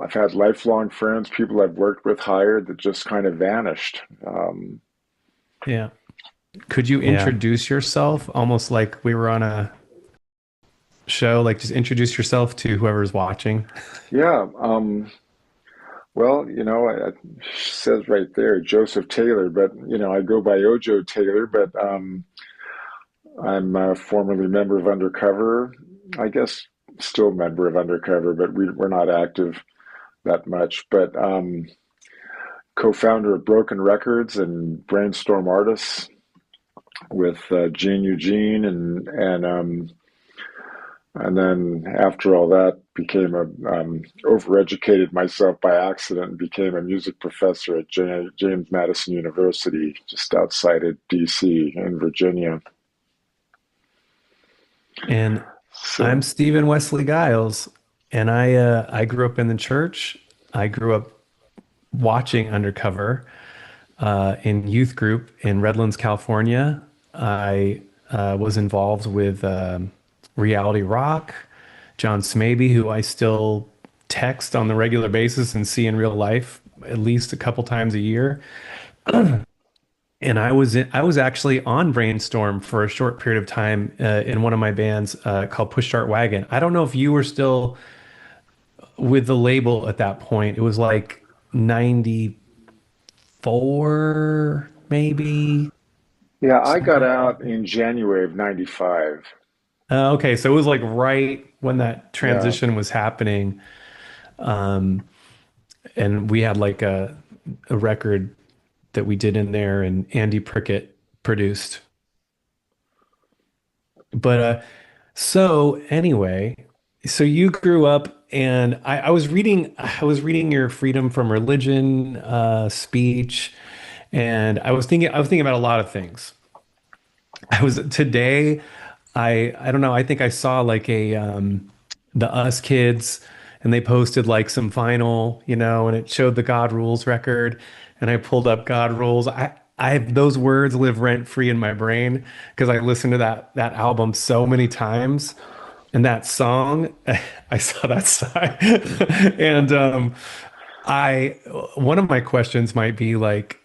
I've had lifelong friends, people I've worked with, hired that just kind of vanished. Yeah. Could you Yeah, introduce yourself almost like we were on a show? Like just introduce yourself to whoever's watching. yeah. Well, it says right there, Joseph Taylor, but I go by Ojo Taylor, but I'm a formerly member of Undercover. I guess still member of Undercover, but we're not active that much. But co-founder of Broken Records and Brainstorm Artists with Gene Eugene, and then after all that, became a overeducated myself by accident and became a music professor at James Madison University, just outside of D.C. in Virginia. And I'm So Stephen Wesley Guiles, and I grew up in the church. I grew up watching Undercover in youth group in Redlands, California. I was involved with reality rock. John Smaby, who I still text on the regular basis and see in real life at least a couple times a year. And I was actually on Brainstorm for a short period of time in one of my bands called Push Start Wagon. I don't know if you were still with the label at that point. It was like 94, maybe. yeah, I got Somewhere. out in January of '95. Okay, so it was like right when that Yeah. transition was happening. Um, and we had like a record that we did in there and Andy Prickett produced. But so anyway, so you grew up and I was reading your freedom from religion speech, and I was thinking about a lot of things. I was today, I don't know, I think I saw like a the Us Kids and they posted like some vinyl, and it showed the God Rules record and I pulled up God Rules. I have those words live rent free in my brain because I listened to that album so many times. And that song, I saw that sign. And I one of my questions might be like,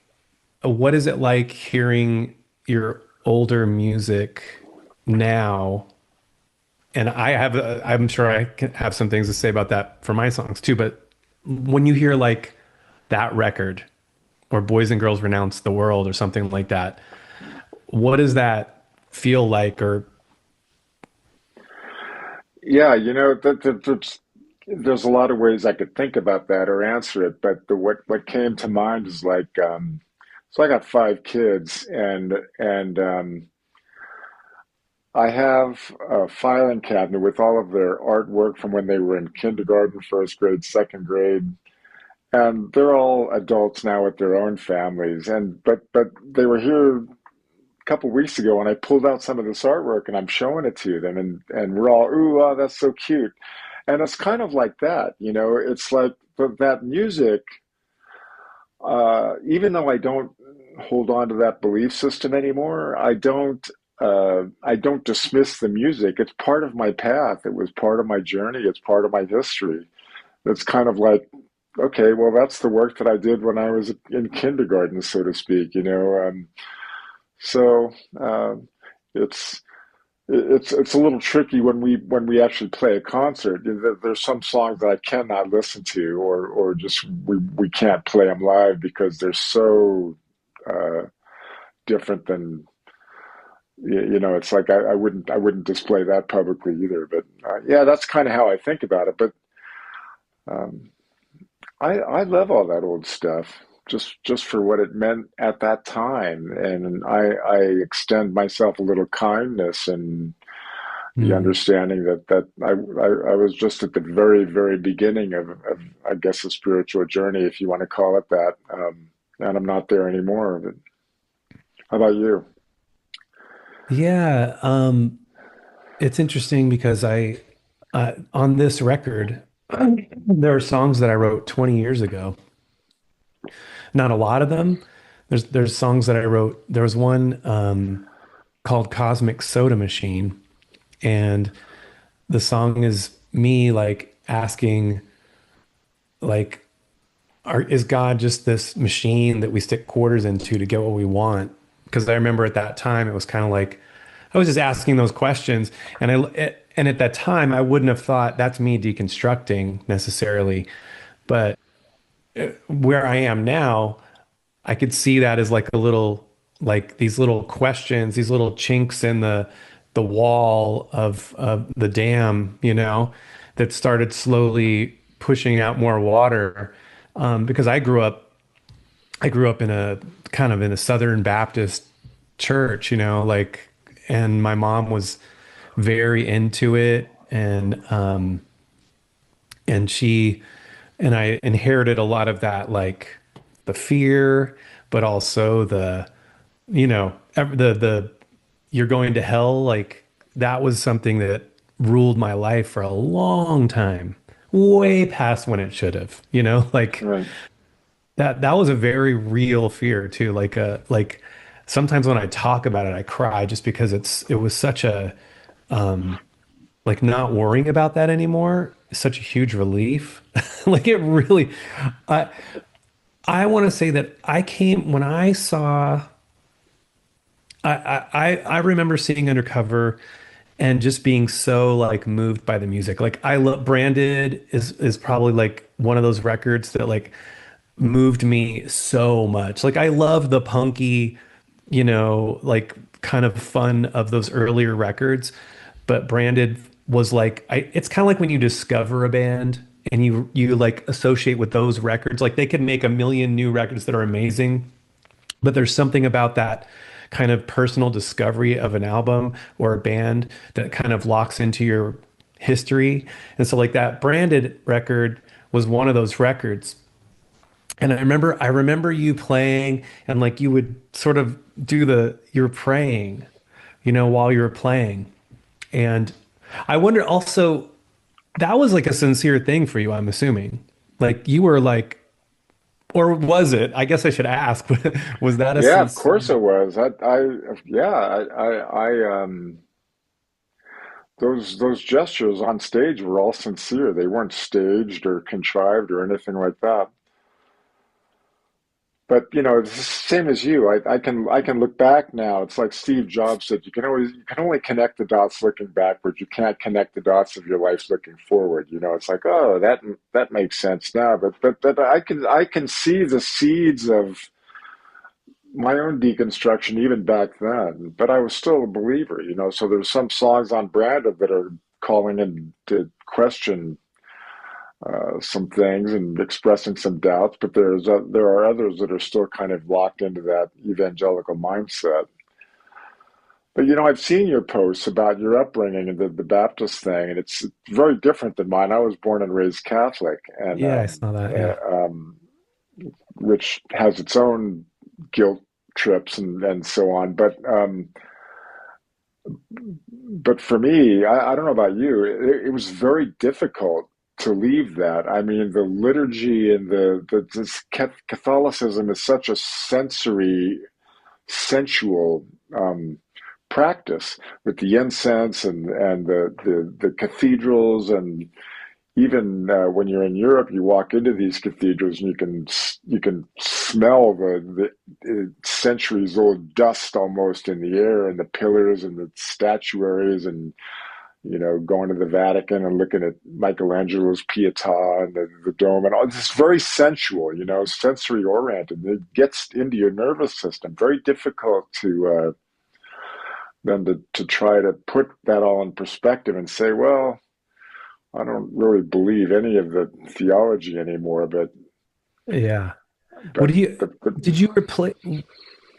what is it like hearing your older music now? And I'm sure I can have some things to say about that for my songs too. But when you hear like that record or Boys and Girls Renounce the World or something like that, what does that feel like? Or Yeah, there's a lot of ways I could think about that or answer it, but what came to mind is like, so I got five kids, and I have a filing cabinet with all of their artwork from when they were in kindergarten, first grade, second grade, and they're all adults now with their own families. And but they were here a couple weeks ago, and I pulled out some of this artwork, and I'm showing it to them, and we're all, ooh, wow, that's so cute. And it's kind of like that, It's like that music. Even though I don't hold on to that belief system anymore, I don't dismiss the music. It's part of my path. It was part of my journey. It's part of my history. It's kind of like, okay, well, that's the work that I did when I was in kindergarten, so to speak. So it's it's a little tricky when we actually play a concert. There's some songs that I cannot listen to, or just we can't play them live because they're so uh, different than It's like I wouldn't display that publicly either. But yeah, that's kind of how I think about it. But um, I love all that old stuff. Just for what it meant at that time, and I extend myself a little kindness and the hmm. understanding that I was just at the very, very beginning of I guess a spiritual journey, if you want to call it that, and I'm not there anymore. But how about you? Yeah, it's interesting because on this record, there are songs that I wrote 20 years ago. Not a lot of them. There's songs that I wrote. There was one called Cosmic Soda Machine, and the song is me like asking like, is God just this machine that we stick quarters into to get what we want? Because I remember at that time it was kind of like I was just asking those questions, and and at that time I wouldn't have thought that's me deconstructing necessarily, but where I am now, I could see that as like a little, like these little questions, these little chinks in the wall of the dam, that started slowly pushing out more water. Because I grew up in a kind of in a Southern Baptist church, like, and my mom was very into it, and she and I inherited a lot of that, like the fear, but also the you're going to hell, like that was something that ruled my life for a long time, way past when it should have, like Right. that was a very real fear too. Like sometimes when I talk about it, I cry just because it was such a like not worrying about that anymore is such a huge relief. Like it really, I I want to say that I came when I saw I remember seeing Undercover and just being so like moved by the music. Like I love Branded is probably like one of those records that like moved me so much. Like I love the punky, like kind of fun of those earlier records, but Branded was like it's kind of like when you discover a band and you like associate with those records. Like they can make a million new records that are amazing, but there's something about that kind of personal discovery of an album or a band that kind of locks into your history. And so like that Branded record was one of those records. And I remember you playing and like you would sort of do you were praying, while you were playing. And I wonder also, that was like a sincere thing for you, I'm assuming. Like you were like, or was it? I guess I should ask, was that a Yeah, of course sincere? it was. Yeah, those gestures on stage were all sincere. They weren't staged or contrived or anything like that. But it's the same as you. I can look back now. It's like Steve Jobs said, you can only connect the dots looking backwards. You can't connect the dots of your life looking forward. It's like, oh, that makes sense now. But I can see the seeds of my own deconstruction even back then. But I was still a believer. So there's some songs on Brandon that are calling into question some things and expressing some doubts, but there are others that are still kind of locked into that evangelical mindset. But I've seen your posts about your upbringing and the Baptist thing, and it's very different than mine. I was born and raised Catholic, and Yeah, I saw that. Yeah. which has its own guilt trips and so on. But for me, I don't know about you, it was very difficult to leave that. I mean, the liturgy and this Catholicism is such a sensual practice with the incense and the cathedrals, and even when you're in Europe, you walk into these cathedrals and you can smell the centuries old dust almost in the air, and the pillars and the statuaries, and going to the Vatican and looking at Michelangelo's Pietà and the dome and all. It's very sensual, sensory oriented. It gets into your nervous system. Very difficult to then to try to put that all in perspective and say, well, I don't really believe any of the theology anymore, Yeah. What but do you but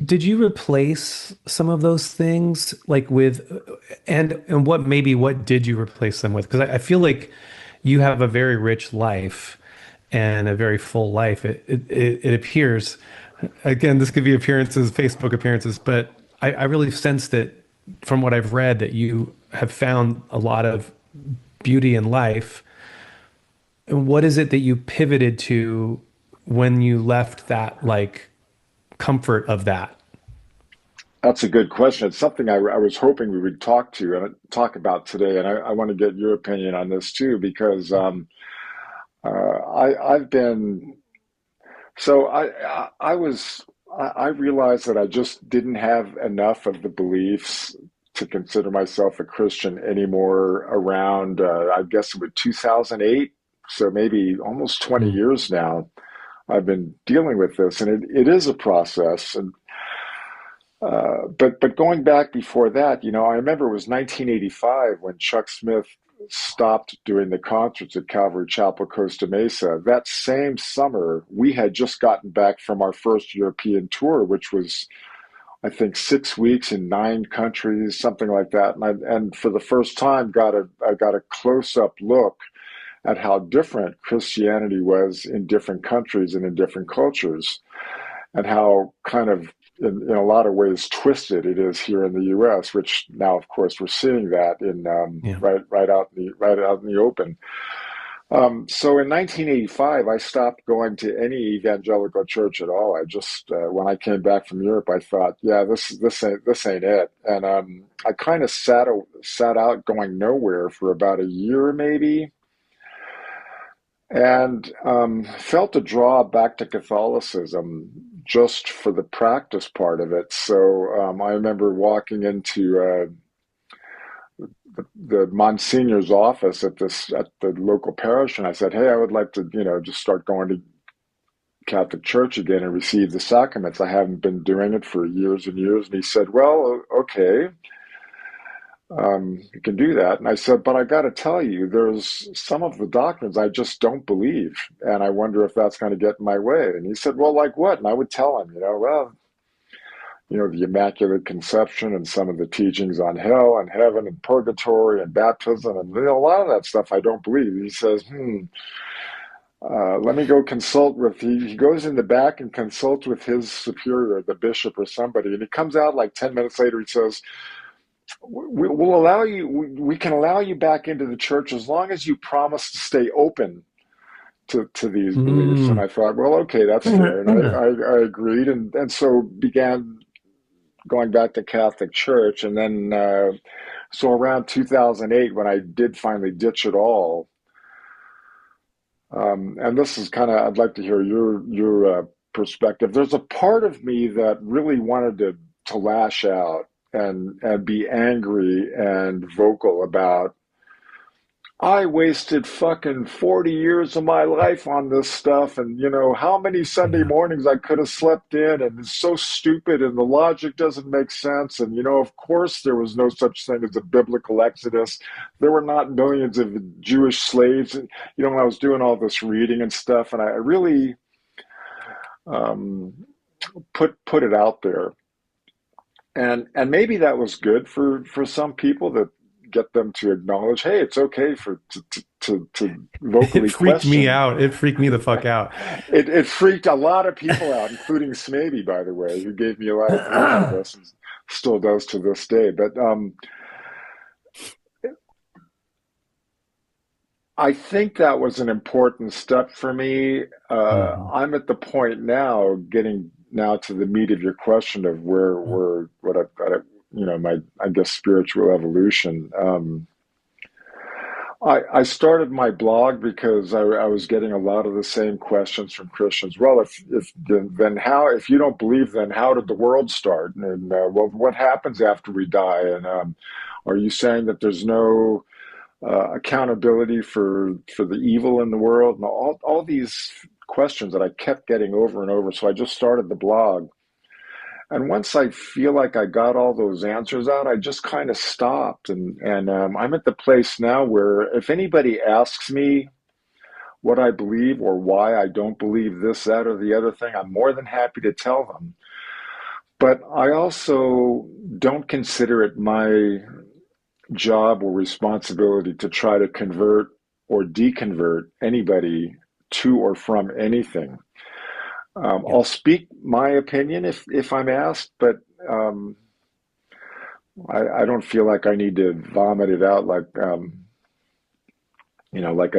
did you replace some of those things like with, and what did you replace them with? Because I feel like you have a very rich life and a very full life. It appears, again, this could be appearances, Facebook appearances, but I really sense that from what I've read that you have found a lot of beauty in life. And what is it that you pivoted to when you left that like comfort of that? that's a good question. It's something I was hoping we would talk about today, and I want to get your opinion on this too, because I've been so I realized that I just didn't have enough of the beliefs to consider myself a Christian anymore around I guess it was 2008, so maybe almost 20 Mm. years now. I've been dealing with this, and it is a process. And but going back before that, I remember it was 1985 when Chuck Smith stopped doing the concerts at Calvary Chapel, Costa Mesa. That same summer, we had just gotten back from our first European tour, which was, I think, 6 weeks in 9 countries, something like that. And for the first time, I got a close up look at how different Christianity was in different countries and in different cultures, and how kind of in a lot of ways twisted it is here in the U.S., which now, of course, we're seeing that in Yeah. right out in the open. So in 1985, I stopped going to any evangelical church at all. I just when I came back from Europe, I thought, yeah, this ain't it, and I kind of sat out going nowhere for about a year, maybe, and felt a draw back to Catholicism just for the practice part of it. So I remember walking into the Monsignor's office at the local parish, and I said, "Hey, I would like to, just start going to Catholic Church again and receive the sacraments. I haven't been doing it for years and years." And he said, "Well, okay." You can do that. And I said, but I got to tell you, there's some of the doctrines I just don't believe. And I wonder if that's going to get in my way. And he said, well, like what? And I would tell him, well, the Immaculate Conception and some of the teachings on hell and heaven and purgatory and baptism. And a lot of that stuff I don't believe. He says, let me go consult with, he goes in the back and consults with his superior, the bishop or somebody. And he comes out like 10 minutes later, he says, we'll allow you, we can allow you back into the church as long as you promise to stay open to these beliefs. And Mm. I thought, well, okay, that's fair. And I agreed, and so began going back to Catholic Church. And then, so around 2008, when I did finally ditch it all, and this is kind of, I'd like to hear your perspective. There's a part of me that really wanted to lash out and be angry and vocal about, I wasted fucking 40 years of my life on this stuff, and how many Sunday Yeah. mornings I could have slept in, and it's so stupid, and the logic doesn't make sense. And of course there was no such thing as a biblical exodus. There were not millions of Jewish slaves. And when I was doing all this reading and stuff, and I really um, put it out there, and maybe that was good for some people, that get them to acknowledge, hey, it's okay to It vocally freaked me question. out. It freaked me the fuck out. It freaked a lot of people out, including Smaby, by the way, who gave me a lot of grief for this, and still does to this day. But I think that was an important step for me. Mhm. I'm at the point now, getting now to the meat of your question of where what my, I guess, spiritual evolution. I started my blog because I was getting a lot of the same questions from Christians. Well, if then how, if you don't believe, then how did the world start? And well, what happens after we die? And are you saying that there's no accountability for the evil in the world? And all these questions that I kept getting over and over. So I just started the blog. And once I feel like I got all those answers out, I just kind of stopped. And I'm at the place now where if anybody asks me what I believe or why I don't believe this, that, or the other thing, I'm more than happy to tell them. But I also don't consider it my job or responsibility to try to convert or deconvert anybody to or from anything. Yeah. I'll speak my opinion if I'm asked, but um, I don't feel like I need to vomit it out like I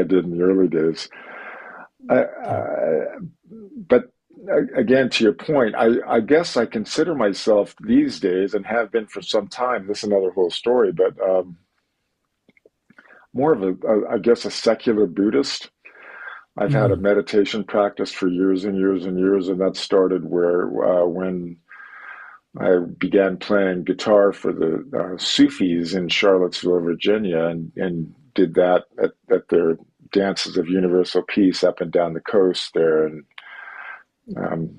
did in the early days. Yeah. But again, to your point, I guess I consider myself these days, and have been for some time. This is another whole story, but more of I guess, a secular Buddhist. I've had a Mm. meditation practice for years and years and years, and that started where when I began playing guitar for the Sufis in Charlottesville, Virginia, and did that at their dances of universal peace up and down the coast there. And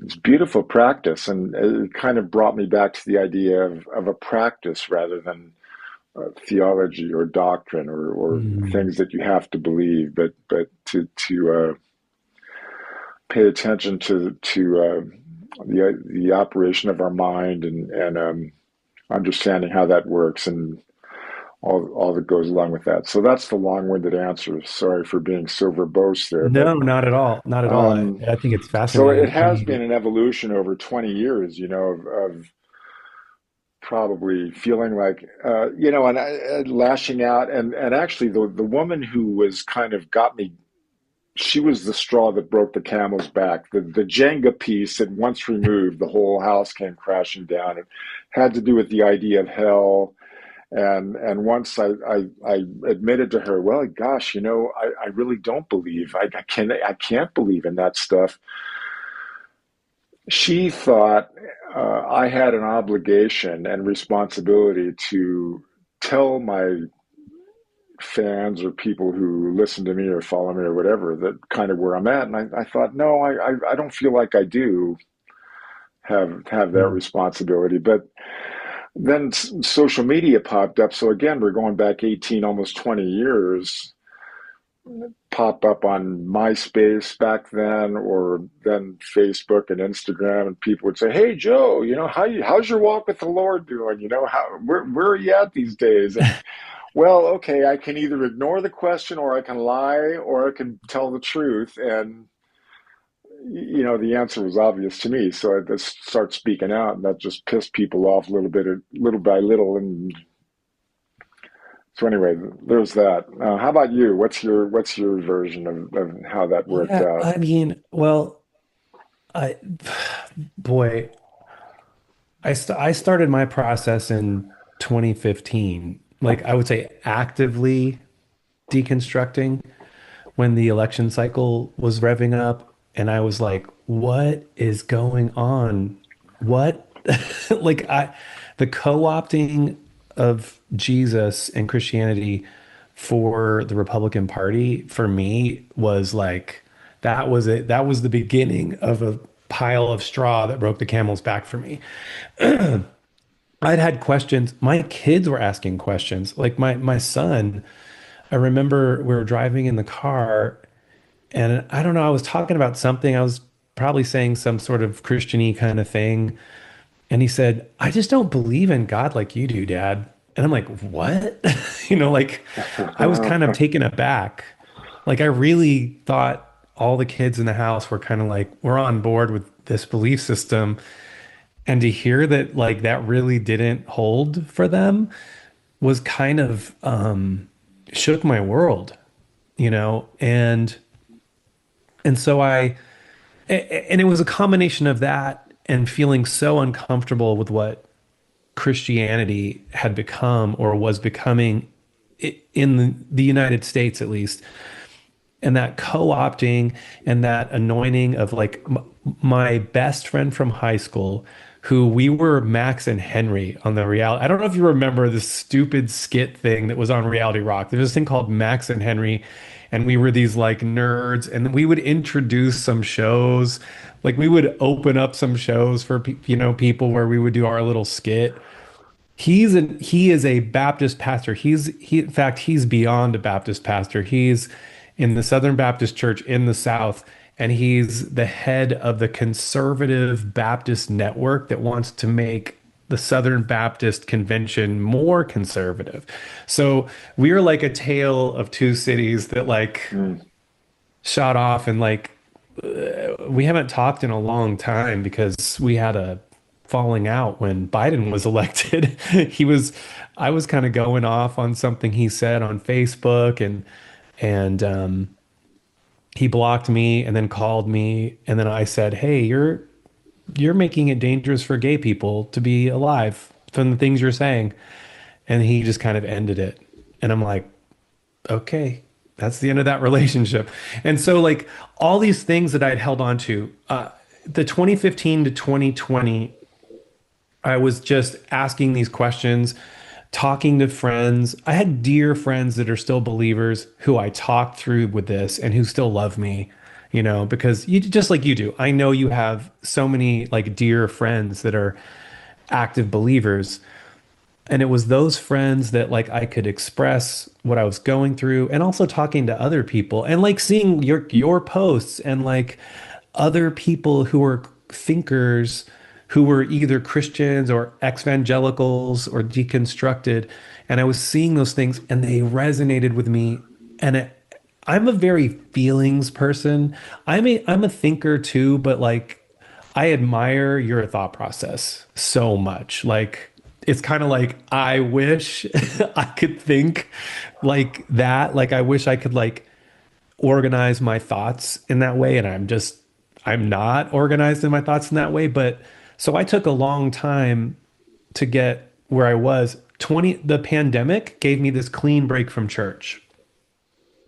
it's beautiful practice, and it kind of brought me back to the idea of a practice rather than theology or doctrine or Mm. things that you have to believe, but to pay attention to the operation of our mind and understanding how that works and all that goes along with that. So that's the long-winded answer. Sorry for being so verbose there, but No, not at all. Not at all. um, I think it's so it fascinating. I has mean, been an evolution over 20 years, of probably feeling like, and lashing out. And actually, the woman who was kind of got me, she was the straw that broke the camel's back. The Jenga piece that once removed, the whole house came crashing down. It had to do with the idea of hell. And once I admitted to her, well, gosh, I really don't believe. I can't believe in that stuff. She thought I had an obligation and responsibility to tell my fans or people who listen to me or follow me or whatever that kind of where I'm at. And I thought, no, I don't feel like I do have that mm. responsibility. But then social media popped up. So again, we're going back 18, almost 20 years, pop up on MySpace back then, or then Facebook and Instagram, and people would say, "Hey, Joe, how's your walk with the Lord doing? Where are you at these days?" And well, okay, I can either ignore the question, or I can lie, or I can tell the truth, and the answer was obvious to me. So I just start speaking out, and that just pissed people off a little bit, little by little, and so anyway, there's that. How about you? What's your version of how that worked Yeah, out? I mean, well, I, boy, I started my process in 2015. Like I would say actively deconstructing when the election cycle was revving up, and I was like, what is going on? What like I the co-opting of Jesus and Christianity for the Republican Party for me was like that was it. That was the beginning of a pile of straw that broke the camel's back for me. I'd had questions. My kids were asking questions. Like my son, I remember we were driving in the car and I don't know, I was talking about something. I was probably saying some sort of Christian-y kind of thing. And he said, I just don't believe in God like you do, Dad. And I'm like, what? Like I was kind of taken aback. Like I really thought all the kids in the house were kind of like, we're on board with this belief system. And to hear that like that really didn't hold for them was kind of shook my world, and so and it was a combination of that and feeling so uncomfortable with what Christianity had become or was becoming in the United States, at least. And that co-opting and that anointing of like my best friend from high school, who we were Max and Henry on the reality. I don't know if you remember this stupid skit thing that was on Reality Rock. There's this thing called Max and Henry, and we were these like nerds, and we would introduce some shows. Like we would open up some shows for people where we would do our little skit. He is a Baptist pastor. He in fact he's beyond a Baptist pastor. He's in the Southern Baptist Church in the South, and he's the head of the conservative Baptist network that wants to make the Southern Baptist Convention more conservative. So we're like a tale of two cities that like Mm. shot off, and like we haven't talked in a long time because we had a falling out when Biden was elected. he was I was kind of going off on something he said on Facebook, and he blocked me and then called me, and then I said, "Hey, you're making it dangerous for gay people to be alive from the things you're saying." And he just kind of ended it. And I'm like, "Okay." That's the end of that relationship. And so like all these things that I'd held on to, the 2015 to 2020, I was just asking these questions, talking to friends. I had dear friends that are still believers who I talked through with this and who still love me, because you just like you do. I know you have so many like dear friends that are active believers. And it was those friends that like I could express what I was going through and also talking to other people and like seeing your posts and like other people who were thinkers who were either Christians or evangelicals or deconstructed, and I was seeing those things and they resonated with me. And I'm a very feelings person. I'm a thinker too, but like I admire your thought process so much. Like it's kind of like I wish I could think like that. Like I wish I could like organize my thoughts in that way, and I'm not organized in my thoughts in that way. But so I took a long time to get where I was. The pandemic gave me this clean break from church.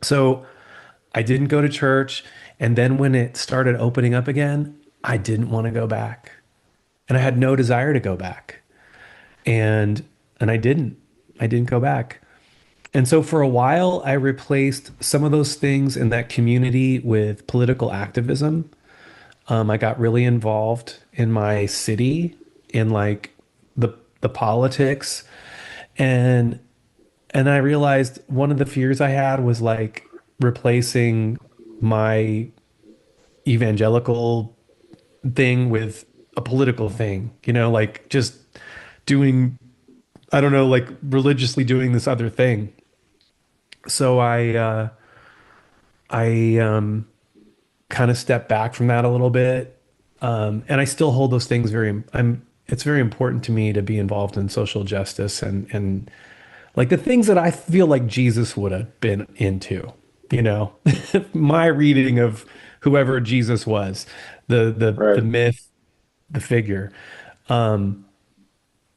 So I didn't go to church. And then when it started opening up again, I didn't want to go back. And I had no desire to go back. And I didn't. I didn't go back. And so for a while, I replaced some of those things in that community with political activism. I got really involved in my city, in like the politics, and and I realized one of the fears I had was like replacing my evangelical thing with a political thing, like just doing, I don't know, like religiously doing this other thing. So I kind of stepped back from that a little bit. And I still hold those things it's very important to me to be involved in social justice and like the things that I feel like Jesus would have been into, you know, my reading of whoever Jesus was, the Right. myth, the figure. Um,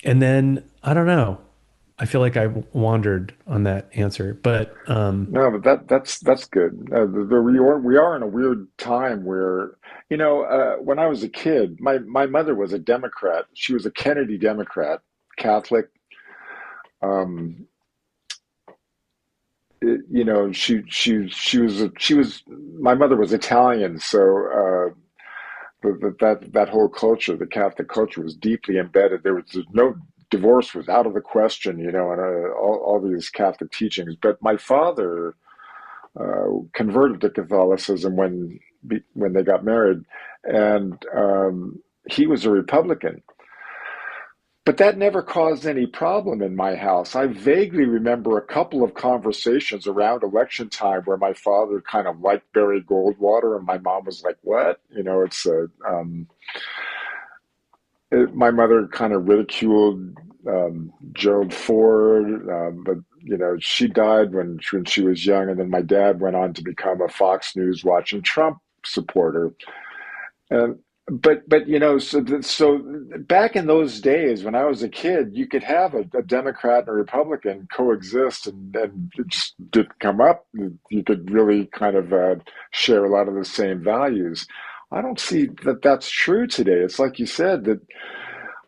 and then I don't know. I feel like I wandered on that answer, but No, but that's good. We are in a weird time where, when I was a kid, my mother was a Democrat. She was a Kennedy Democrat, Catholic. Um, she was my mother was Italian, so that whole culture, the Catholic culture, was deeply embedded. There was no divorce was out of the question, and all these Catholic teachings. But my father converted to Catholicism when they got married, and he was a Republican. But that never caused any problem in my house. I vaguely remember a couple of conversations around election time where my father kind of liked Barry Goldwater, and my mom was like, "What?" It's my mother kind of ridiculed Gerald Ford, but she died when she was young, and then my dad went on to become a Fox News watching Trump supporter. And but so back in those days when I was a kid, you could have a Democrat and a Republican coexist, and it just didn't come up. You could really kind of share a lot of the same values. I don't see that that's true today. It's like you said that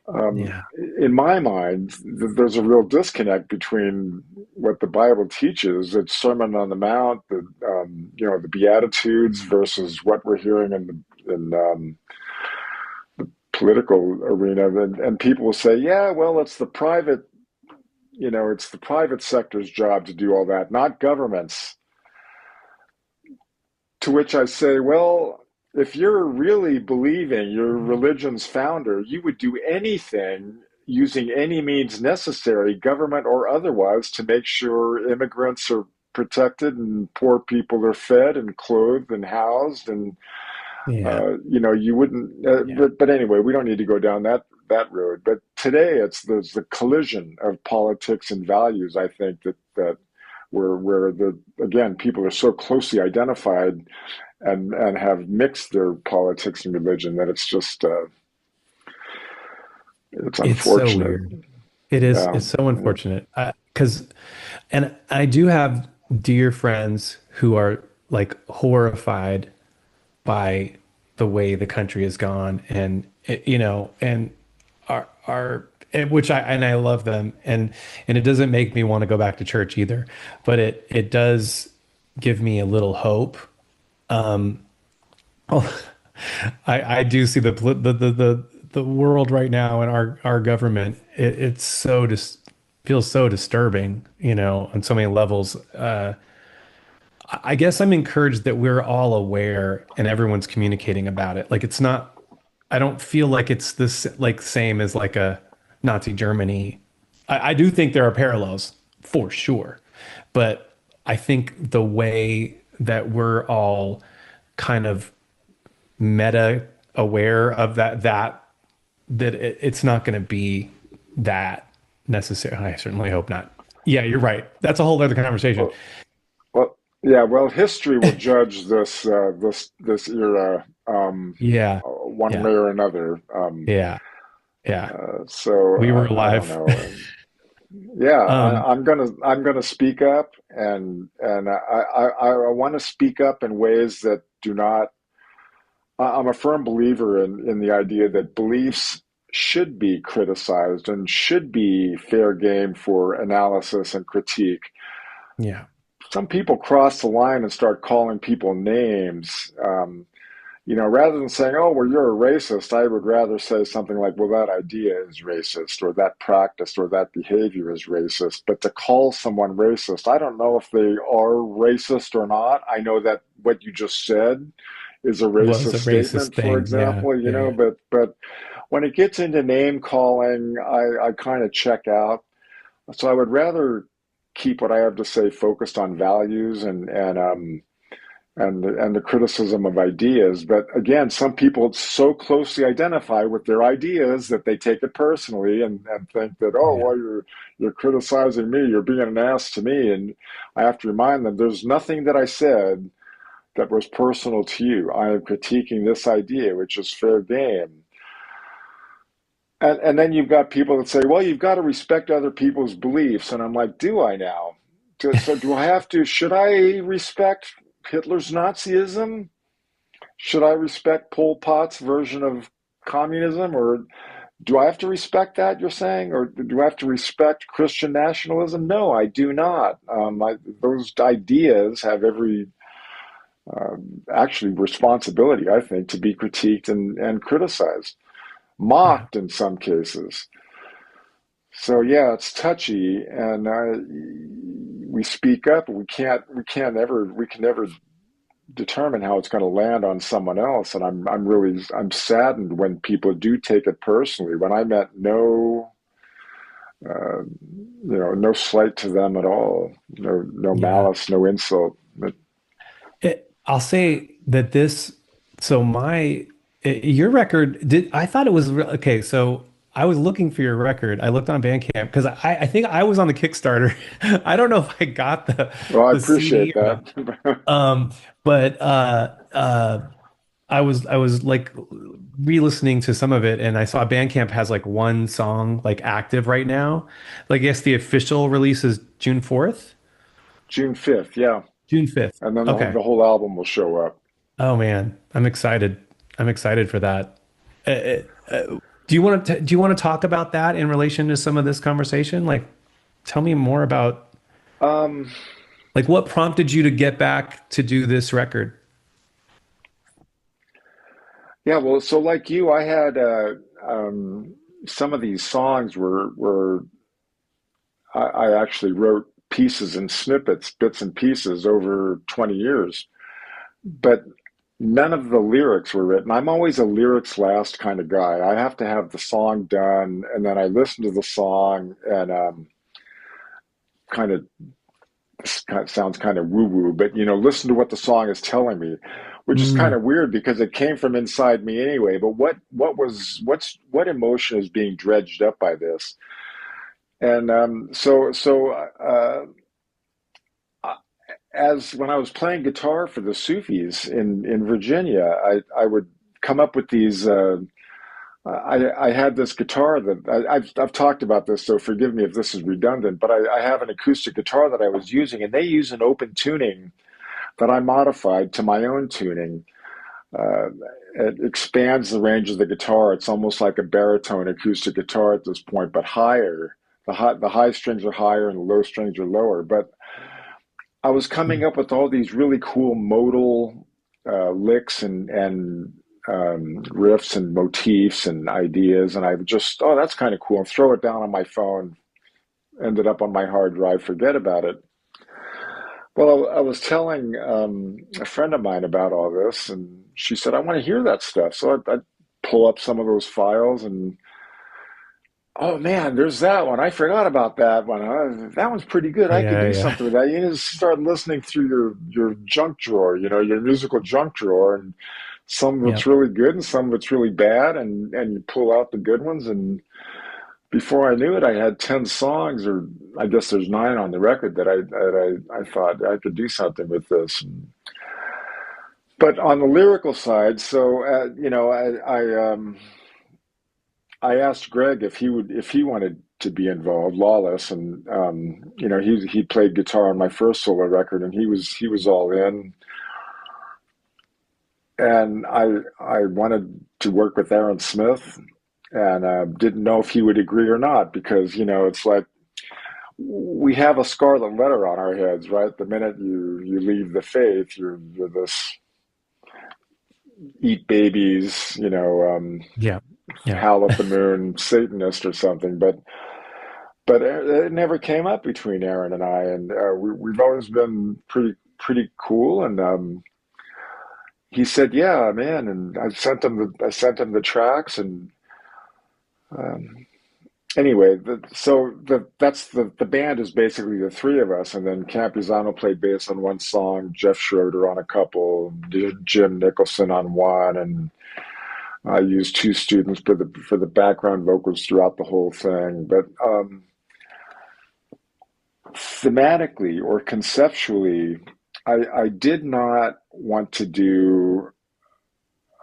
um, yeah, in my mind, there's a real disconnect between what the Bible teaches, its Sermon on the Mount, the Beatitudes, versus what we're hearing in political arena. And people will say, "Yeah, well, it's the private sector's job to do all that, not government's." To which I say, well, if you're really believing your religion's founder, you would do anything using any means necessary, government or otherwise, to make sure immigrants are protected and poor people are fed and clothed and housed. And yeah, you wouldn't. yeah. But anyway, we don't need to go down that road. But today, there's the collision of politics and values. I think that where the again people are so closely identified and have mixed their politics and religion that it's just it's It's so unfortunate. weird. It is. Yeah, It's so yeah, unfortunate. And I do have. dear friends who are like horrified by the way the country has gone, and and which I love them, and it doesn't make me want to go back to church either, but it does give me a little hope. Oh, I do see the world right now and our government. It's so just feels so disturbing, on so many levels. I guess I'm encouraged that we're all aware and everyone's communicating about it. Like it's not, I don't feel like it's this like same as like a Nazi Germany. I do think there are parallels for sure, but I think the way that we're all kind of meta aware of it's not going to be that necessary. I certainly hope not. Yeah, you're right. That's a whole other conversation. Well, well, yeah. Well, history will judge this era Yeah, one yeah, way or another. yeah, yeah. So We were I don't alive. know. Yeah, Um, I'm gonna speak up, and I want to speak up in ways that do not. I'm a firm believer in the idea that beliefs should be criticized and should be fair game for analysis and critique. yeah. Some people cross the line and start calling people names. Rather than saying, "Oh, well, you're a racist," I would rather say something like, "Well, that idea is racist, or that practice, or that behavior is racist." But to call someone racist, I don't know if they are racist or not. I know that what you just said is a Was racist a racist statement, for thing. Yeah, example, yeah, yeah, but when it gets into name calling, I kind of check out. So I would rather keep what I have to say focused on values and the criticism of ideas. But again, some people so closely identify with their ideas that they take it personally and think that, oh, yeah, well, you're criticizing me, you're being an ass to me. And I have to remind them there's nothing that I said that was personal to you. I am critiquing this idea, which is fair game. And then you've got people that say, well, you've got to respect other people's beliefs. And I'm like, do I now? So do I have to? Should I respect Hitler's Nazism? Should I respect Pol Pot's version of communism? Or do I have to respect that, you're saying? Or do I have to respect Christian nationalism? No, I do not. Those ideas have every actually responsibility, I think, to be critiqued and criticized, yeah, mocked in some cases. So yeah, it's touchy, and we speak up, but we can never determine how it's going to land on someone else. And I'm saddened when people do take it personally. When I meant no slight to them at all, no yeah. malice, no insult. But I'll say that so your record I thought it was, okay. So I was looking for your record. I looked on Bandcamp because I think I was on the Kickstarter. I don't know if I got well, I the appreciate CD or not. that. But I was like re-listening to some of it, and I saw Bandcamp has like one song like active right now. Like, I guess the official release is June 4th, June 5th, yeah. June 5th. And then Okay. the whole album will show up. Oh man, I'm excited. I'm excited for that. Do you want to talk about that in relation to some of this conversation? Like, tell me more about Um, like what prompted you to get back to do this record? yeah, well, so like you, I had some of these songs were I actually wrote pieces and snippets, bits and pieces over 20 years, but none of the lyrics were written. I'm always a lyrics last kind of guy. I have to have the song done, and then I listen to the song and kind of this kind of sounds kind of woo woo, but listen to what the song is telling me, which is kind Mm, of weird because it came from inside me anyway. But what emotion is being dredged up by this? And as when I was playing guitar for the Sufis in Virginia, I would come up with these. I had this guitar that I've talked about this, so forgive me if this is redundant, but I have an acoustic guitar that I was using, and they use an open tuning that I modified to my own tuning. Uh, it expands the range of the guitar. It's almost like a baritone acoustic guitar at this point, but higher. The high strings are higher and the low strings are lower. But I was coming Hmm. up with all these really cool modal licks and riffs and motifs and ideas, and I would just, oh, that's kind of cool, and throw it down on my phone. Ended up on my hard drive. Forget about it. Well, I was telling a friend of mine about all this, and she said, I want to hear that stuff. So I pull up some of those files, and oh man, there's that one. I forgot about that one. That one's pretty good. I could Yeah, do yeah, something with that. You just start listening through your junk drawer, your musical junk drawer, and some of yeah. it's really good and some of it's really bad, and you pull out the good ones. And before I knew it, I had 10 songs, or I guess there's nine on the record that I thought I could do something with this. But on the lyrical side, so I asked Greg if he wanted to be involved, Lawless, and he played guitar on my first solo record, and he was all in, and I wanted to work with Aaron Smith, and didn't know if he would agree or not because it's like we have a scarlet letter on our heads, right? The minute you leave the faith, you're this eat babies, Yeah. Yeah. howl at the moon Satanist or something. But it never came up between Aaron and I, and we've always been pretty cool. And he said, "Yeah, man." And I sent him the tracks, and um, anyway, that's the band is basically the three of us, and then Campuzano played bass on one song, Jeff Schroeder on a couple, Jim Nicholson on one, and I used two students for the background vocals throughout the whole thing. But thematically or conceptually, I did not want to do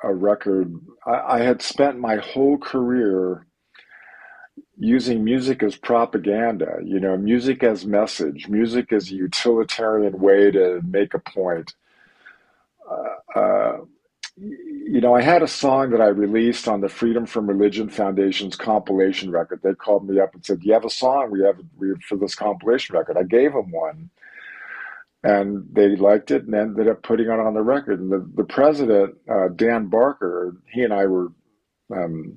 a record. I had spent my whole career using music as propaganda, music as message, music as a utilitarian way to make a point. Uh, I had a song that I released on the Freedom from Religion Foundation's compilation record. They called me up and said, "Do you have a song we have for this compilation record?" I gave them one, and they liked it and ended up putting it on the record. And the president, Dan Barker, he and I were, um,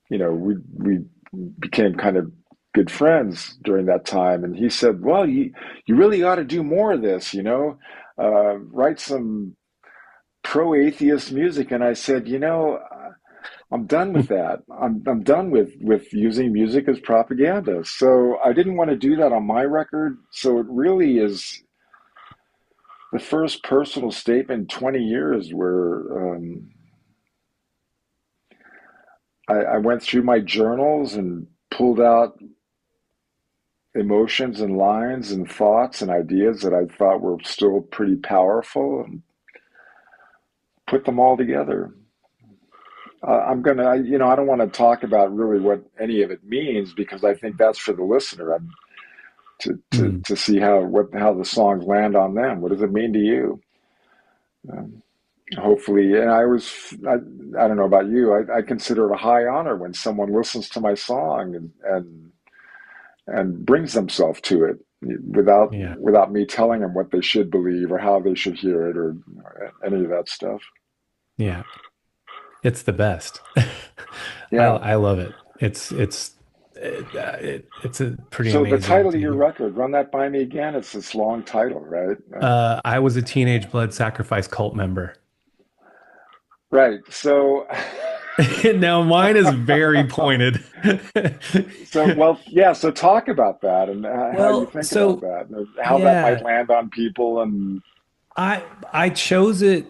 we became kind of good friends during that time. And he said, "Well, you really ought to do more of this, write some pro-atheist music." And I said, I'm done with that. I'm done with using music as propaganda. So I didn't want to do that on my record. So it really is the first personal statement in 20 years where I went through my journals and pulled out emotions and lines and thoughts and ideas that I thought were still pretty powerful and put them all together. I don't want to talk about really what any of it means because I think that's for the listener. to to Mm. to see how the songs land on them. What does it mean to you? Um, Hopefully, and I don't know about you. I consider it a high honor when someone listens to my song and brings themselves to it Yeah. without me telling them what they should believe or how they should hear it or any of that stuff. Yeah. It's the best. Yeah. I love it. It's a pretty So the amazing title of to your hear. record, run that by me again. It's this long title, right? I was a teenage blood sacrifice cult member. Right. So Now mine is very pointed. well, yeah. So talk about that and how you Well, think about so that, and how that might yeah, land on people. And I chose it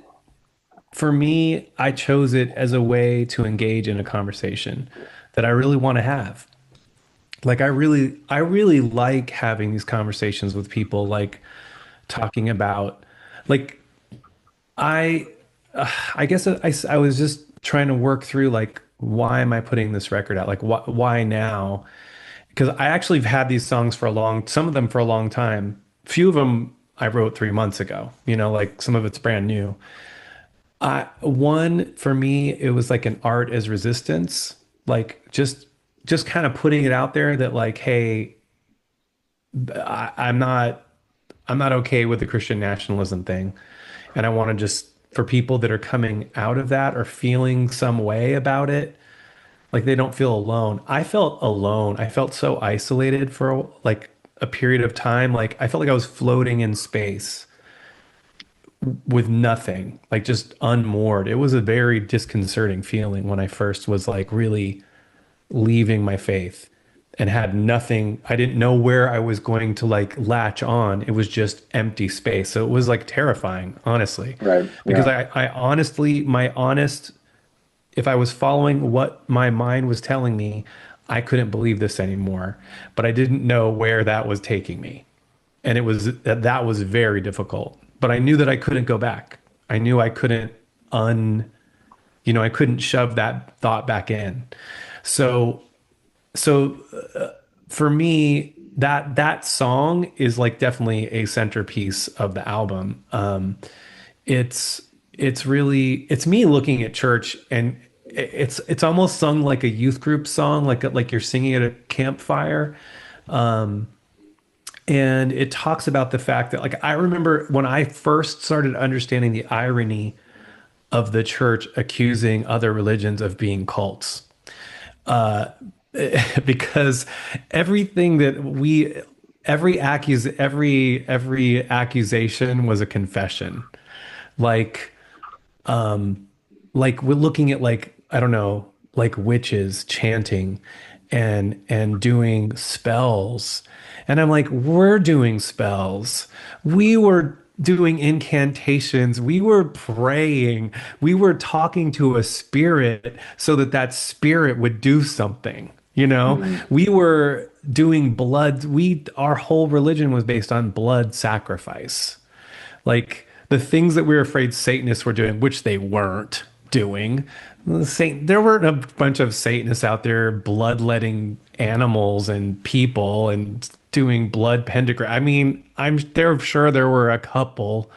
for me, I chose it as a way to engage in a conversation that I really want to have. Like I really like having these conversations with people, like talking about, like I, I guess I was just trying to work through like why am I putting this record out? Like why now? Because I actually have had these songs for a some of them for a long time. Few of them I wrote 3 months ago, like some of it's brand new. One for me, it was like an art as resistance, like just kind of putting it out there that like, hey, I'm not okay with the Christian nationalism thing. And I want to just, for people that are coming out of that or feeling some way about it, like they don't feel alone. I felt alone. I felt so isolated for like a period of time. Like I felt like I was floating in space with nothing, like just unmoored. It was a very disconcerting feeling when I first was like really leaving my faith and had nothing. I didn't know where I was going to like latch on. It was just empty space. So it was like terrifying, honestly, Right. because Yeah. I honestly, if I was following what my mind was telling me, I couldn't believe this anymore, but I didn't know where that was taking me. And that was very difficult, but I knew that I couldn't go back. I knew I couldn't un, I couldn't shove that thought back in. So so for me, that song is like definitely a centerpiece of the album. It's it's me looking at church, and it's almost sung like a youth group song, like you're singing at a campfire. And it talks about the fact that like I remember when I first started understanding the irony of the church accusing other religions of being cults. Because everything that we every accusation was a confession. Like like we're looking at like I don't know, like witches chanting and doing spells. And I'm like, we're doing spells. We were doing incantations. We were praying. We were talking to a spirit so that that spirit would do something. Mm. We were doing blood. Our whole religion was based on blood sacrifice. Like the things that we were afraid Satanists were doing, which they weren't doing. There weren't a bunch of Satanists out there bloodletting animals and people and doing blood pentagram. I mean, I'm there sure there were a couple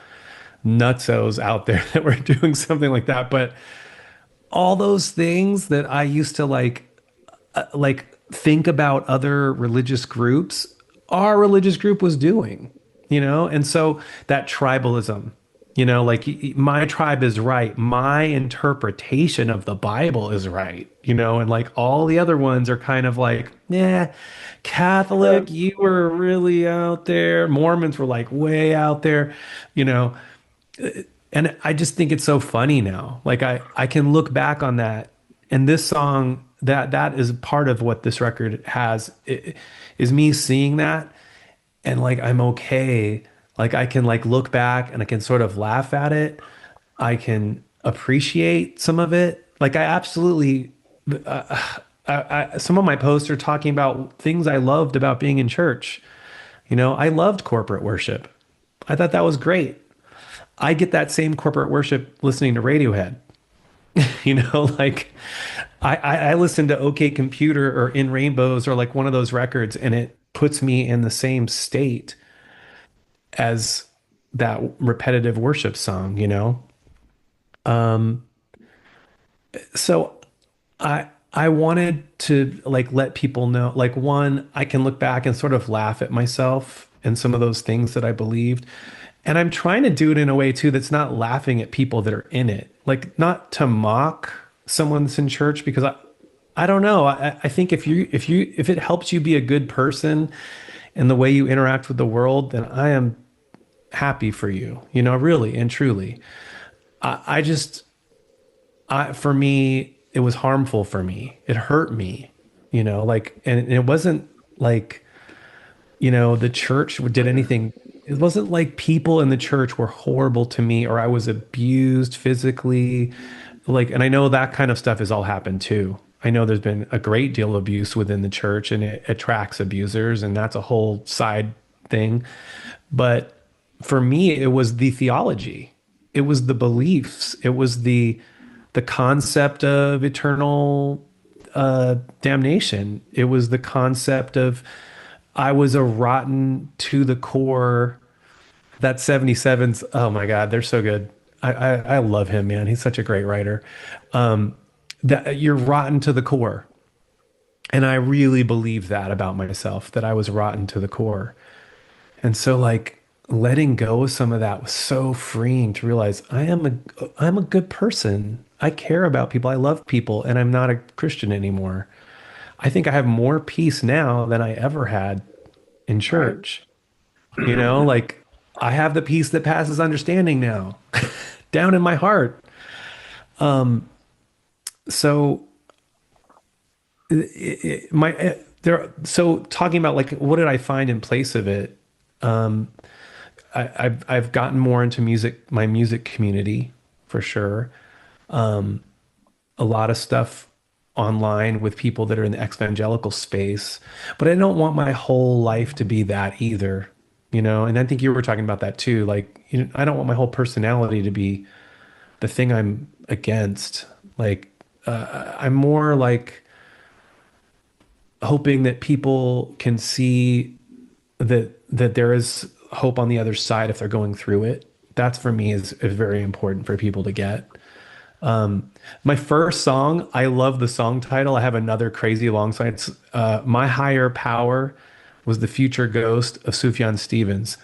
nutsos out there that were doing something like that, but all those things that I used to like think about other religious groups, our religious group was doing, and so that tribalism, like my tribe is right, my interpretation of the Bible is right, and like all the other ones are kind of like, yeah, Right. Catholic, you were really out there. Mormons were like way out there, you know. And I just think it's so funny now. Like I can look back on that, and this song, that is part of what this record has, is me seeing that, and like I'm okay. Like I can like look back and I can sort of laugh at it. I can appreciate some of it. Like I absolutely some of my posts are talking about things I loved about being in church. I loved corporate worship. I thought that was great. I get that same corporate worship listening to Radiohead. Like I listen to OK Computer or In Rainbows or like one of those records, and it puts me in the same state as that repetitive worship song. So I wanted to like let people know, like one, I can look back and sort of laugh at myself and some of those things that I believed. And I'm trying to do it in a way too that's not laughing at people that are in it. Like not to mock someone that's in church, because I don't know. I think if it helps you be a good person in the way you interact with the world, then I am happy for you, really and truly. I just for me, it was harmful for me. It hurt me, like, and it wasn't like, the church did anything. It wasn't like people in the church were horrible to me or I was abused physically. Like, and I know that kind of stuff has all happened too. I know there's been a great deal of abuse within the church and it attracts abusers, and that's a whole side thing. But for me, it was the theology, it was the beliefs, it was the the concept of eternal damnation. It was the concept of I was a rotten to the core. That 77s, oh my God, they're so good. I love him, man. He's such a great writer. That you're rotten to the core. And I really believe that about myself, that I was rotten to the core. And so like letting go of some of that was so freeing to realize I'm a good person. I care about people. I love people and I'm not a Christian anymore. I think I have more peace now than I ever had in Right. church. You know, like I have the peace that passes understanding now down in my heart. So so talking about like what did I find in place of it? I've gotten more into music, my music community for sure. A lot of stuff online with people that are in the evangelical space, but I don't want my whole life to be that either, you know? And I think you were talking about that too. Like, you know, I don't want my whole personality to be the thing I'm against. Like, I'm more like hoping that people can see that there is hope on the other side if they're going through it. That's for me is very important for people to get. My first song, I love the song title. I have another crazy long song. It's My Higher Power was the future ghost of Sufjan Stevens.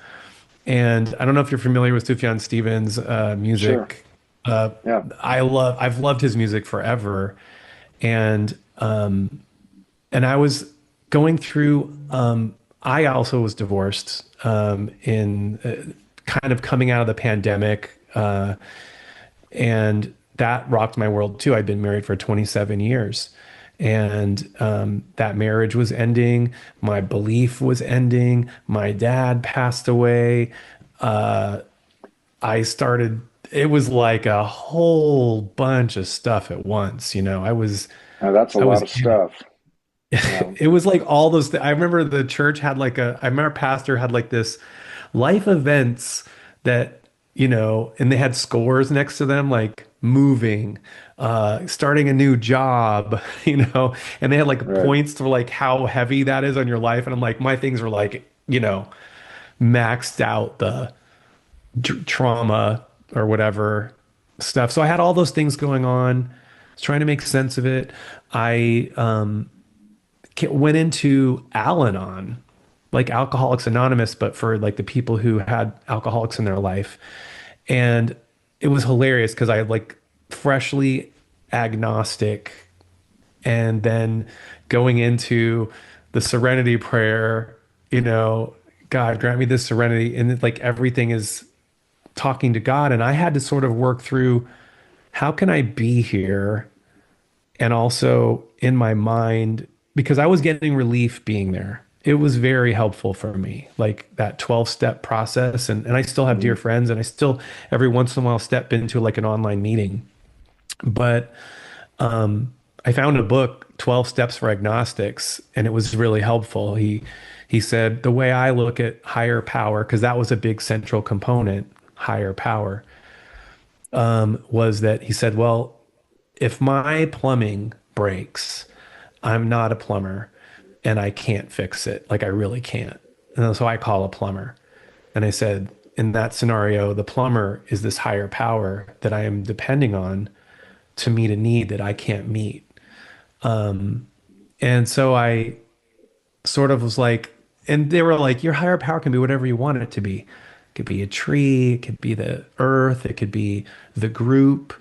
And I don't know if you're familiar with Sufjan Stevens' Sure. music. Uh, Yeah. I've loved his music forever. And I was going through, I also was divorced in kind of coming out of the pandemic. And that rocked my world too. I'd been married for 27 years. And that marriage was ending. My belief was ending. My dad passed away. I started, it was like a whole bunch of stuff at once. You know, Now, that's a I lot was of in it. stuff. Yeah. It was like all those. I remember the church had like I remember pastor had like this life events that, you know, and they had scores next to them, like moving, starting a new job, you know, and they had like Right. points for like how heavy that is on your life. And I'm like, my things were like, you know, maxed out the trauma or whatever stuff. So I had all those things going on. I was trying to make sense of it. I went into Al-Anon, like Alcoholics Anonymous, but for like the people who had alcoholics in their life. And it was hilarious because I had like freshly agnostic and then going into the serenity prayer, you know, God grant me this serenity. And like everything is talking to God. And I had to sort of work through how can I be here and also in my mind because I was getting relief being there. It was very helpful for me, like that 12-step process. And I still have dear Mhm. friends and I still every once in a while step into like an online meeting. But I found a book, 12 Steps for Agnostics, and it was really helpful. He said the way I look at higher power, because that was a big central component, higher power, was that he said, well, if my plumbing breaks, I'm not a plumber and I can't fix it. Like I really can't. And so I call a plumber. And I said, in that scenario, the plumber is this higher power that I am depending on to meet a need that I can't meet. And so I sort of was like, and they were like, your higher power can be whatever you want it to be. It could be a tree, it could be the earth, it could be the group.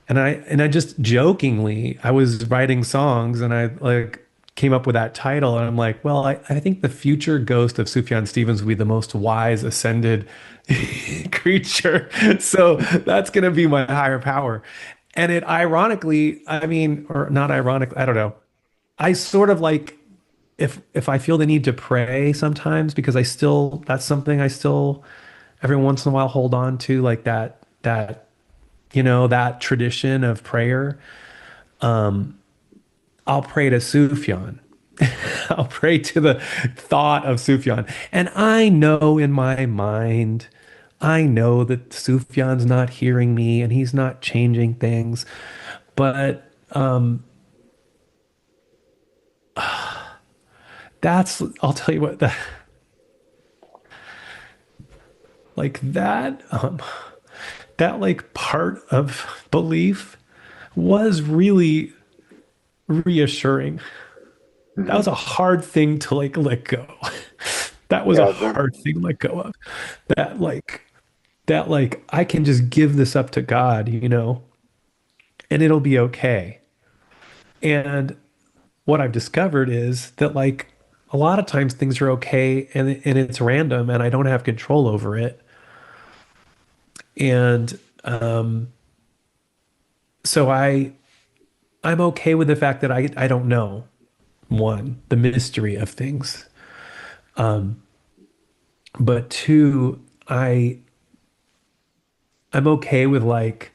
And I just jokingly, I was writing songs and I like came up with that title and I'm like, well, I think the future ghost of Sufjan Stevens will be the most wise ascended creature. So that's gonna be my higher power. And it ironically, I mean, or not ironically, I don't know. I sort of like if I feel the need to pray sometimes because I still that's something I still every once in a while hold on to like that you know, that tradition of prayer, I'll pray to Sufjan. I'll pray to the thought of Sufjan. And I know in my mind, I know that Sufjan's not hearing me and he's not changing things, but I'll tell you what, like that like part of belief was really reassuring. That was Hmm. a hard thing to like let go. That was a Yeah, hard thing to let go of. That like I can just give this up to God, and it'll be okay. And what I've discovered is that like a lot of times things are okay and it's random and I don't have control over it. And so I'm okay with the fact that I don't know one, the mystery of things. But two, I'm okay with like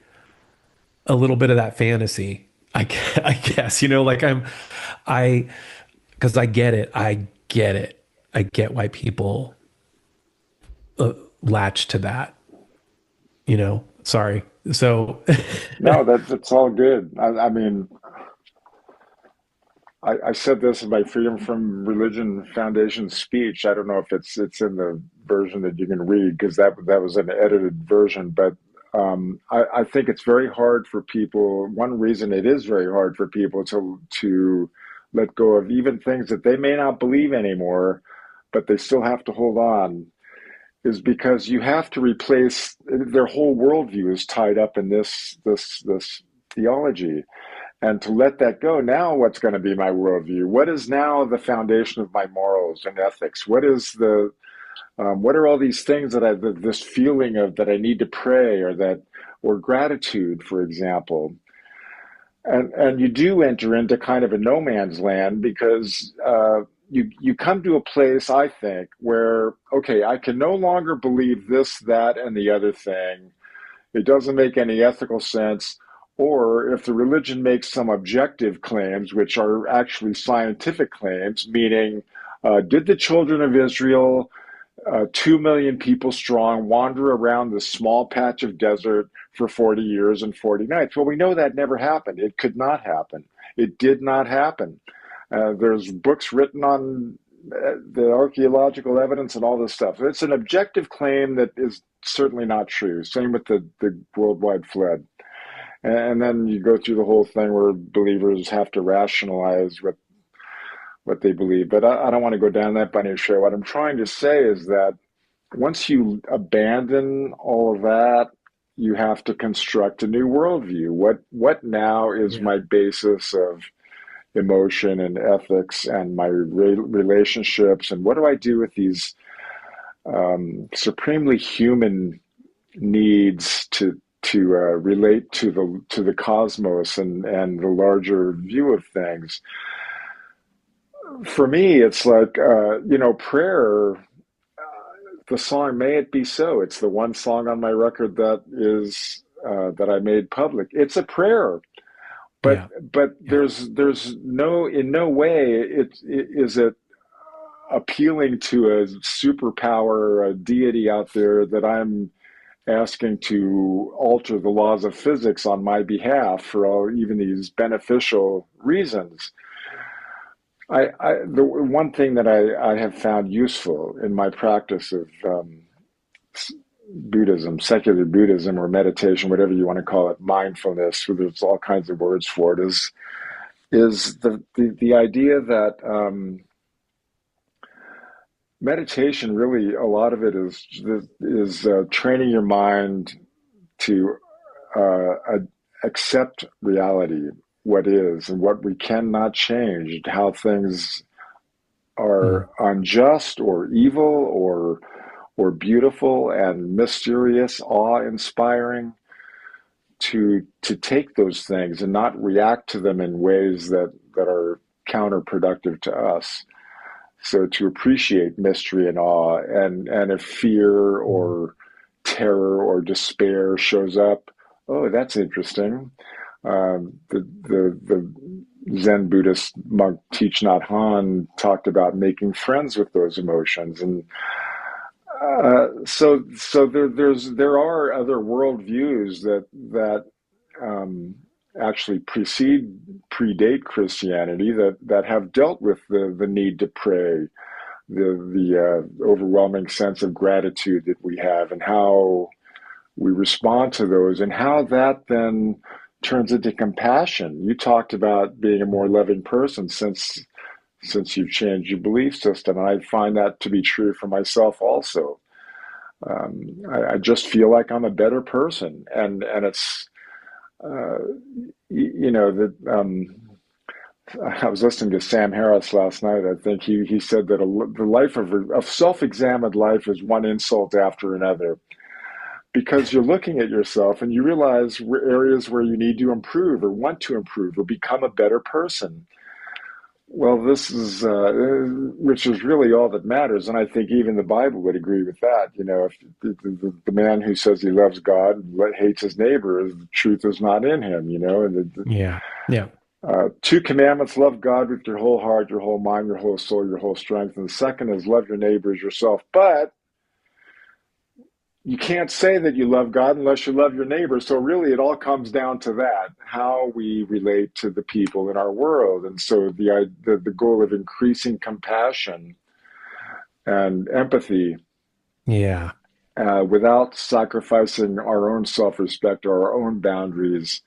a little bit of that fantasy. I guess, like I, because I get it. I get it. I get why people latch to that, Sorry. So, no, that's all good. I mean, I said this in my Freedom from Religion Foundation speech. I don't know if it's in the version that you can read because that was an edited version, but I think it's very hard for people. One reason it is very hard for people to let go of even things that they may not believe anymore, but they still have to hold on, is because you have to replace their whole worldview is tied up in this theology, and to let that go. Now what's going to be my worldview? What is now the foundation of my morals and ethics? What are all these things that this feeling of that I need to pray, or gratitude, for example? And you do enter into kind of a no man's land because you come to a place, I think, where, okay, I can no longer believe this, that, and the other thing. It doesn't make any ethical sense. Or if the religion makes some objective claims, which are actually scientific claims, meaning, did the children of Israel, 2 million people strong, wander around this small patch of desert for 40 years and 40 nights? Well, we know that never happened. It could not happen. It did not happen. There's books written on the archaeological evidence and all this stuff. It's an objective claim that is certainly not true. Same with the worldwide flood. And then you go through the whole thing where believers have to rationalize what they believe. But I don't want to go down that bunny trail. What I'm trying to say is that once you abandon all of that, you have to construct a new worldview. What now is yeah, my basis of emotion and ethics and my relationships, and what do I do with these supremely human needs to relate to the cosmos and the larger view of things? For me, it's like prayer. The song "May It Be So." It's the one song on my record that I made public. It's a prayer, but yeah, but yeah, there's no in no way is it appealing to a superpower, a deity out there that I'm asking to alter the laws of physics on my behalf for even these beneficial reasons. The one thing that I have found useful in my practice of Buddhism, secular Buddhism, or meditation, whatever you want to call it, mindfulness, there's all kinds of words for it, is the idea that meditation, really a lot of it is training your mind to accept reality, what is and what we cannot change, how things mm, are unjust or evil or beautiful and mysterious, awe-inspiring, to take those things and not react to them in ways that are counterproductive to us. So to appreciate mystery and awe, and if fear mm, or terror or despair shows up, oh, that's interesting. The Zen Buddhist monk Thich Nhat Hanh talked about making friends with those emotions, and there are other worldviews that um, actually predate Christianity that have dealt with the need to pray, the overwhelming sense of gratitude that we have, and how we respond to those, and how that then turns into compassion. You talked about being a more loving person since you've changed your belief system, and I find that to be true for myself also. I just feel like I'm a better person, and it's uh, you know that I was listening to Sam Harris last night. I think he said that the life of self-examined life is one insult after another, because you're looking at yourself and you realize areas where you need to improve or want to improve or become a better person. Well, this is which is really all that matters, and I think even the Bible would agree with that. You know, if the man who says he loves God and hates his neighbor, the truth is not in him. You know, and Yeah. Yeah. two commandments: love God with your whole heart, your whole mind, your whole soul, your whole strength, and the second is love your neighbor as yourself. But you can't say that you love God unless you love your neighbor. So really, it all comes down to that: how we relate to the people in our world. And so the goal of increasing compassion and empathy Yeah. without sacrificing our own self-respect or our own boundaries,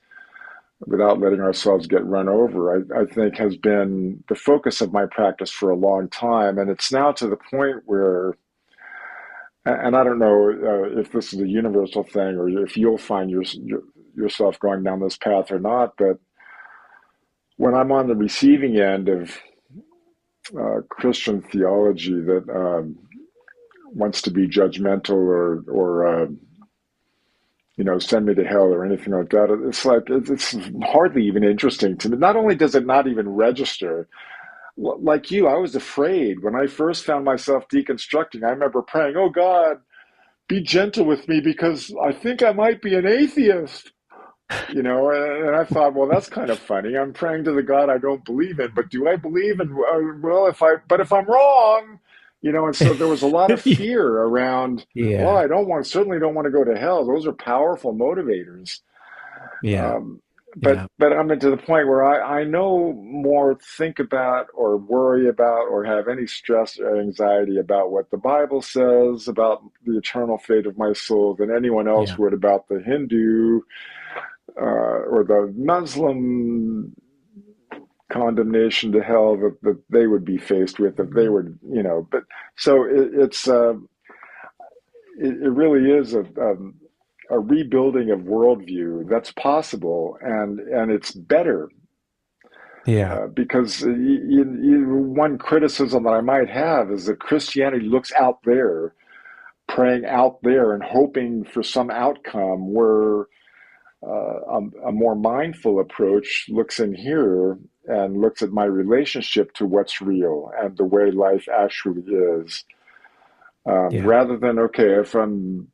without letting ourselves get run over, I think has been the focus of my practice for a long time. And it's now to the point where, and I don't know if this is a universal thing or if you'll find yourself going down this path or not, but when I'm on the receiving end of Christian theology that wants to be judgmental or send me to hell or anything like that, it's like it's hardly even interesting to me. Not only does it not even register, like you, I was afraid when I first found myself deconstructing. I remember praying, "Oh God, be gentle with me because I think I might be an atheist." And I thought, well, that's kind of funny. I'm praying to the God I don't believe in, but do I believe in, well, if I'm wrong, and so there was a lot of fear around, well, Yeah. certainly don't want to go to hell. Those are powerful motivators. Yeah. Um, but Yeah. but I'm to the point where I no more think about or worry about or have any stress or anxiety about what the Bible says about the eternal fate of my soul than anyone else Yeah. would about the Hindu or the Muslim condemnation to hell that they would be faced with if they were, But so it really is a rebuilding of worldview that's possible, and it's better Yeah. because one criticism that I might have is that Christianity looks out there, praying out there, and hoping for some outcome where a more mindful approach looks in here and looks at my relationship to what's real and the way life actually is, Yeah. rather than, okay, if I'm,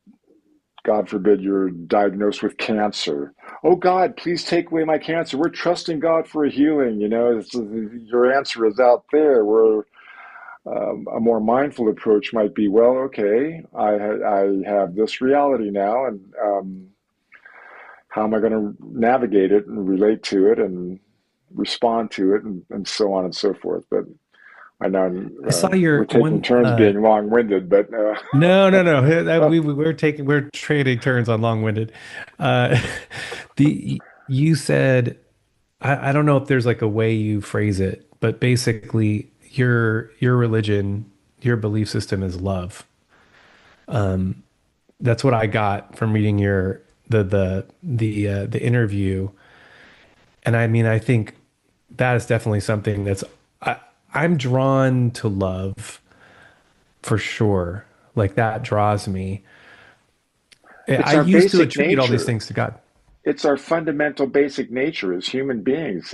God forbid, you're diagnosed with cancer. Oh God, please take away my cancer. We're trusting God for a healing. Your answer is out there. Where a more mindful approach might be, well, okay, I have this reality now, and how am I going to navigate it and relate to it and respond to it, and so on and so forth. But I know I saw we're your taking one turns being long-winded, but no, no, no. We're trading turns on long-winded. Uh you said I don't know if there's like a way you phrase it, but basically your religion, your belief system is love. That's what I got from reading your the interview. And I mean, I think that is definitely something I, I'm drawn to love for sure. Like that draws me. it's I our used to basic attribute all these nature. things to God. It's our fundamental basic nature as human beings.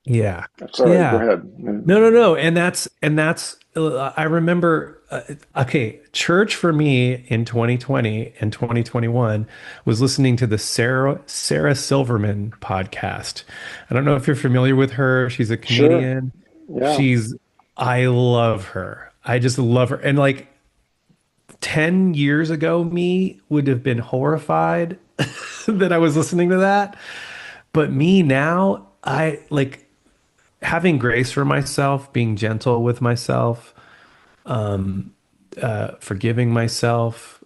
Yeah. That's all right. Go Yeah. ahead. No, no, no. And that's I remember okay, church for me in 2020 and 2021 was listening to the Sarah Silverman podcast. I don't know if you're familiar with her. She's a Sure. comedian. Yeah. She's I love her. I just love her. And like 10 years ago, me would have been horrified that I was listening to that. But me now, I like having grace for myself, being gentle with myself, forgiving myself,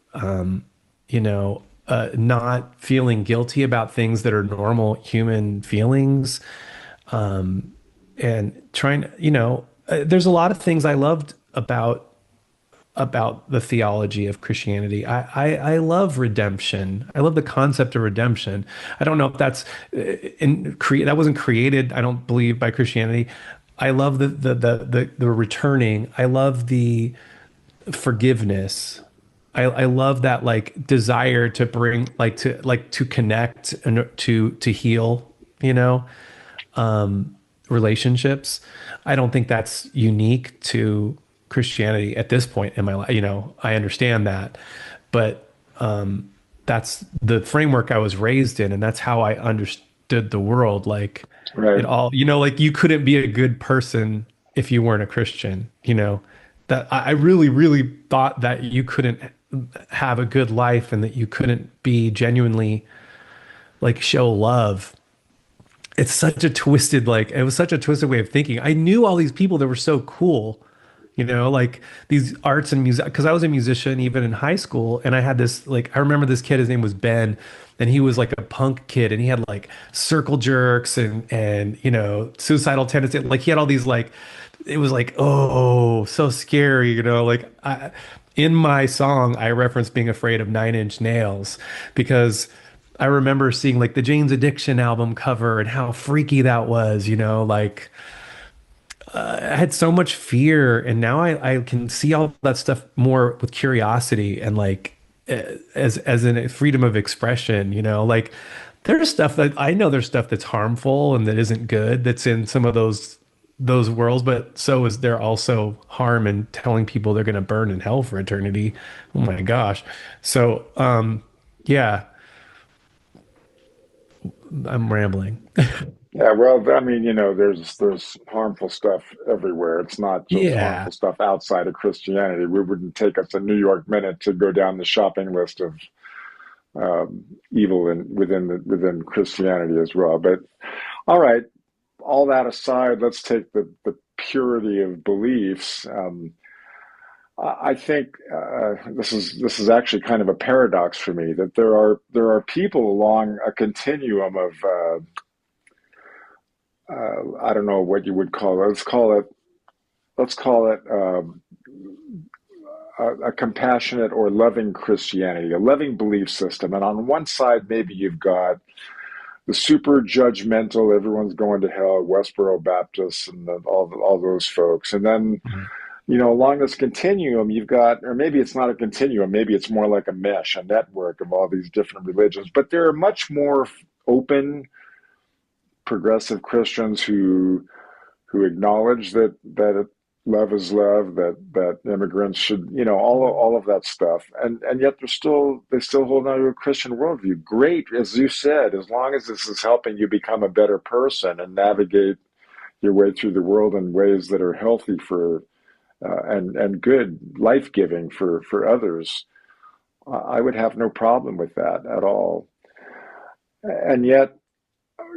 not feeling guilty about things that are normal human feelings, and trying, there's a lot of things I loved about the theology of Christianity. I love redemption. I love the concept of redemption. I don't know if that's that wasn't created, I don't believe, by Christianity. I love the returning. I love the forgiveness. I love that like desire to bring to connect and to heal, you know, relationships. I don't think that's unique to Christianity at this point in my life. I understand that, but that's the framework I was raised in, and that's how I understood the world. Like it Right. all, like you couldn't be a good person if you weren't a Christian. That I really, really thought that you couldn't have a good life and that you couldn't be genuinely like show love. It was such a twisted way of thinking. I knew all these people that were so cool, like these arts and music, because I was a musician even in high school. And I had this, like, I remember this kid, his name was Ben, and he was like a punk kid, and he had like circle jerks and suicidal tendency. Like he had all these, like, it was like, oh, so scary, like in my song, I referenced being afraid of Nine Inch Nails because I remember seeing like the Jane's Addiction album cover and how freaky that was, like I had so much fear, and now I can see all that stuff more with curiosity and like as in a freedom of expression, like there's stuff that I know there's stuff that's harmful and that isn't good that's in some of those worlds, but so is there also harm in telling people they're going to burn in hell for eternity. Oh my gosh. So, yeah, I'm rambling. Yeah, well, I mean, there's harmful stuff everywhere. It's not just Yeah. harmful stuff outside of Christianity. We wouldn't take us a New York minute to go down the shopping list of evil within Christianity as well. But all right, all that aside, let's take the purity of beliefs. I think this is actually kind of a paradox for me that there are people along a continuum of I don't know what you would call it. Let's call it a compassionate or loving Christianity, a loving belief system. And on one side, maybe you've got the super judgmental, everyone's going to hell, Westboro Baptists, and all those folks. And then Mhm. along this continuum, you've got, or maybe it's not a continuum, maybe it's more like a mesh, a network of all these different religions. But there are much more open, progressive Christians who acknowledge that love is love, that immigrants should, all of that stuff, and yet they still hold on to a Christian worldview. Great, as you said, as long as this is helping you become a better person and navigate your way through the world in ways that are healthy for and good, life giving for others. I would have no problem with that at all. And yet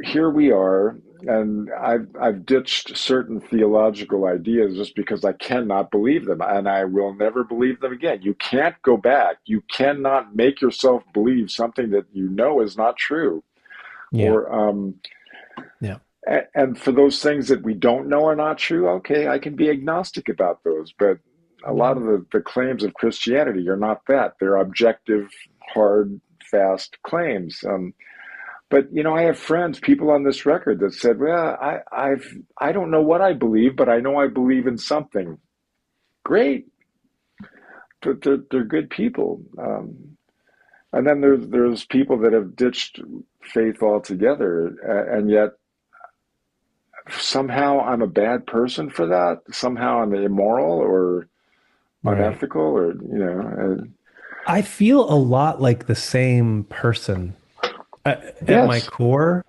here we are, and I've ditched certain theological ideas just because I cannot believe them, and I will never believe them again. You can't go back. You cannot make yourself believe something that you know is not true. Yeah. Or Yeah. and for those things that we don't know are not true, okay, I can be agnostic about those. But a lot of the claims of Christianity are not that. They're objective, hard, fast claims. But I have friends, people on this record that said, "Well, I don't know what I believe, but I know I believe in something." Great, they're good people. And then there's people that have ditched faith altogether, and yet somehow I'm a bad person for that. Somehow I'm immoral or Right. unethical, or I feel a lot like the same person at my yes, core.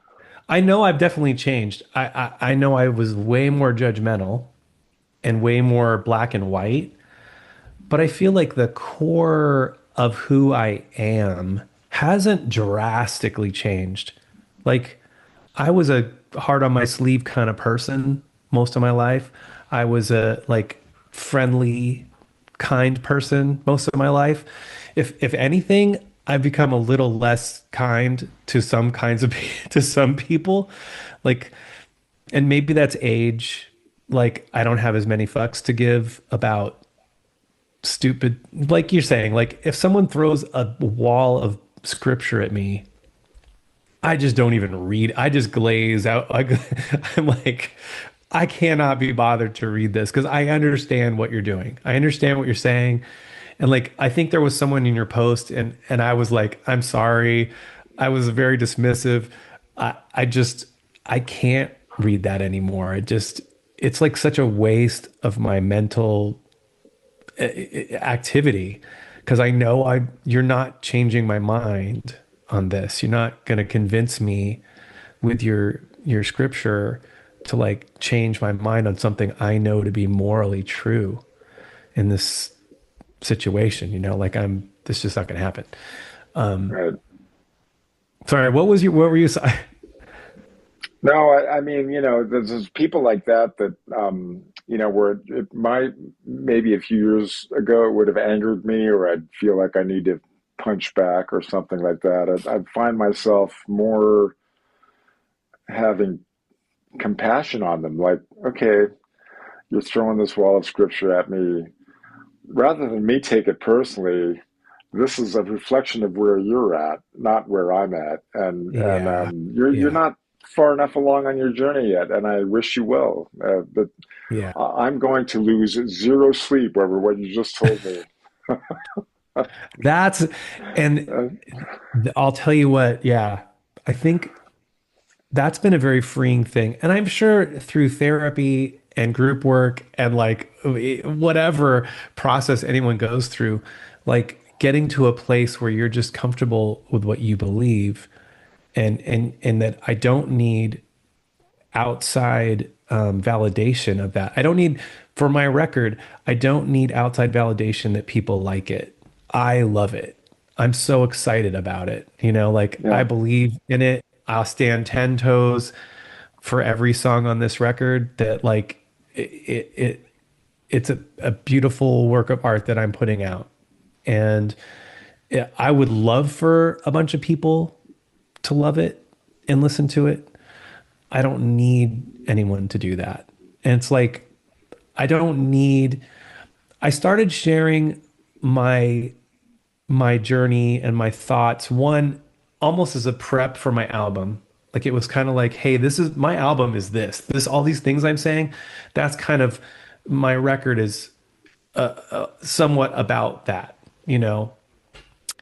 I know I've definitely changed. I know I was way more judgmental and way more black and white. but I feel like the core of who I am hasn't drastically changed. Like, I was a heart on my sleeve kind of person most of my life. I was a like friendly, kind person most of my life. If anything, I've become a little less kind to some kinds of to some people. Like, and maybe that's age. Like, I don't have as many fucks to give about stupid, like you're saying, like if someone throws a wall of scripture at me, I just don't even read. I just glaze out. I'm like, I cannot be bothered to read this because I understand what you're doing. I understand what you're saying. And like, I think there was someone in your post and I was like, I'm sorry. I was very dismissive. I just, I can't read that anymore. It's like such a waste of my mental activity because I know you're not changing my mind on this. You're not going to convince me with your scripture to like change my mind on something I know to be morally true in this situation. Like this is just not going to happen. Right. Sorry, what were you saying? No, I mean, there's people like that where it might, maybe a few years ago, it would have angered me, or I'd feel like I need to punch back or something like that. I'd find myself more having compassion on them. Like, okay, you're throwing this wall of scripture at me. Rather than me take it personally, this is a reflection of where you're at, not where I'm at, and Yeah. you're Yeah. not far enough along on your journey yet, and I wish you well. But Yeah. I'm going to lose zero sleep over what you just told me. That's and Uh, I'll tell you what, yeah. I think that's been a very freeing thing. And I'm sure through therapy and group work and like whatever process anyone goes through, like getting to a place where you're just comfortable with what you believe and that I don't need outside validation of that. I don't need, for my record, I don't need outside validation that people like it. I love it. I'm so excited about it. Like I yeah, believe in it. I'll stand 10 toes for every song on this record that like it's a beautiful work of art that I'm putting out. And I would love for a bunch of people to love it and listen to it. I don't need anyone to do that. And it's like, I don't need, I started sharing my journey and my thoughts, one almost as a prep for my album. Like it was kind of like, hey, this is my album is this, all these things I'm saying, that's kind of my record is somewhat about that, and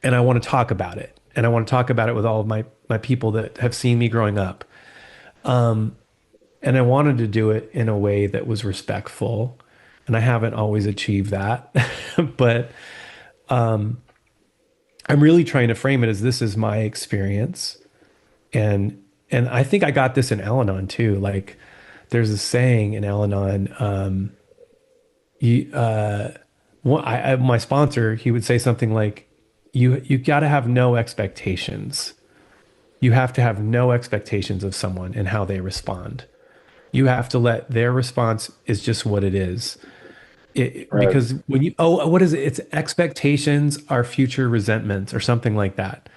I want to talk about it. And I want to talk about it with all of my people that have seen me growing up. And I wanted to do it in a way that was respectful. And I haven't always achieved that. But I'm really trying to frame it as this is my experience. And I think I got this in Al-Anon too. Like there's a saying in Al-Anon, you, my sponsor, he would say something like, you got to have no expectations. You have to have no expectations of someone and how they respond. You have to let their response is just what it is. right. Because when what is it? It's expectations are future resentments or something like that.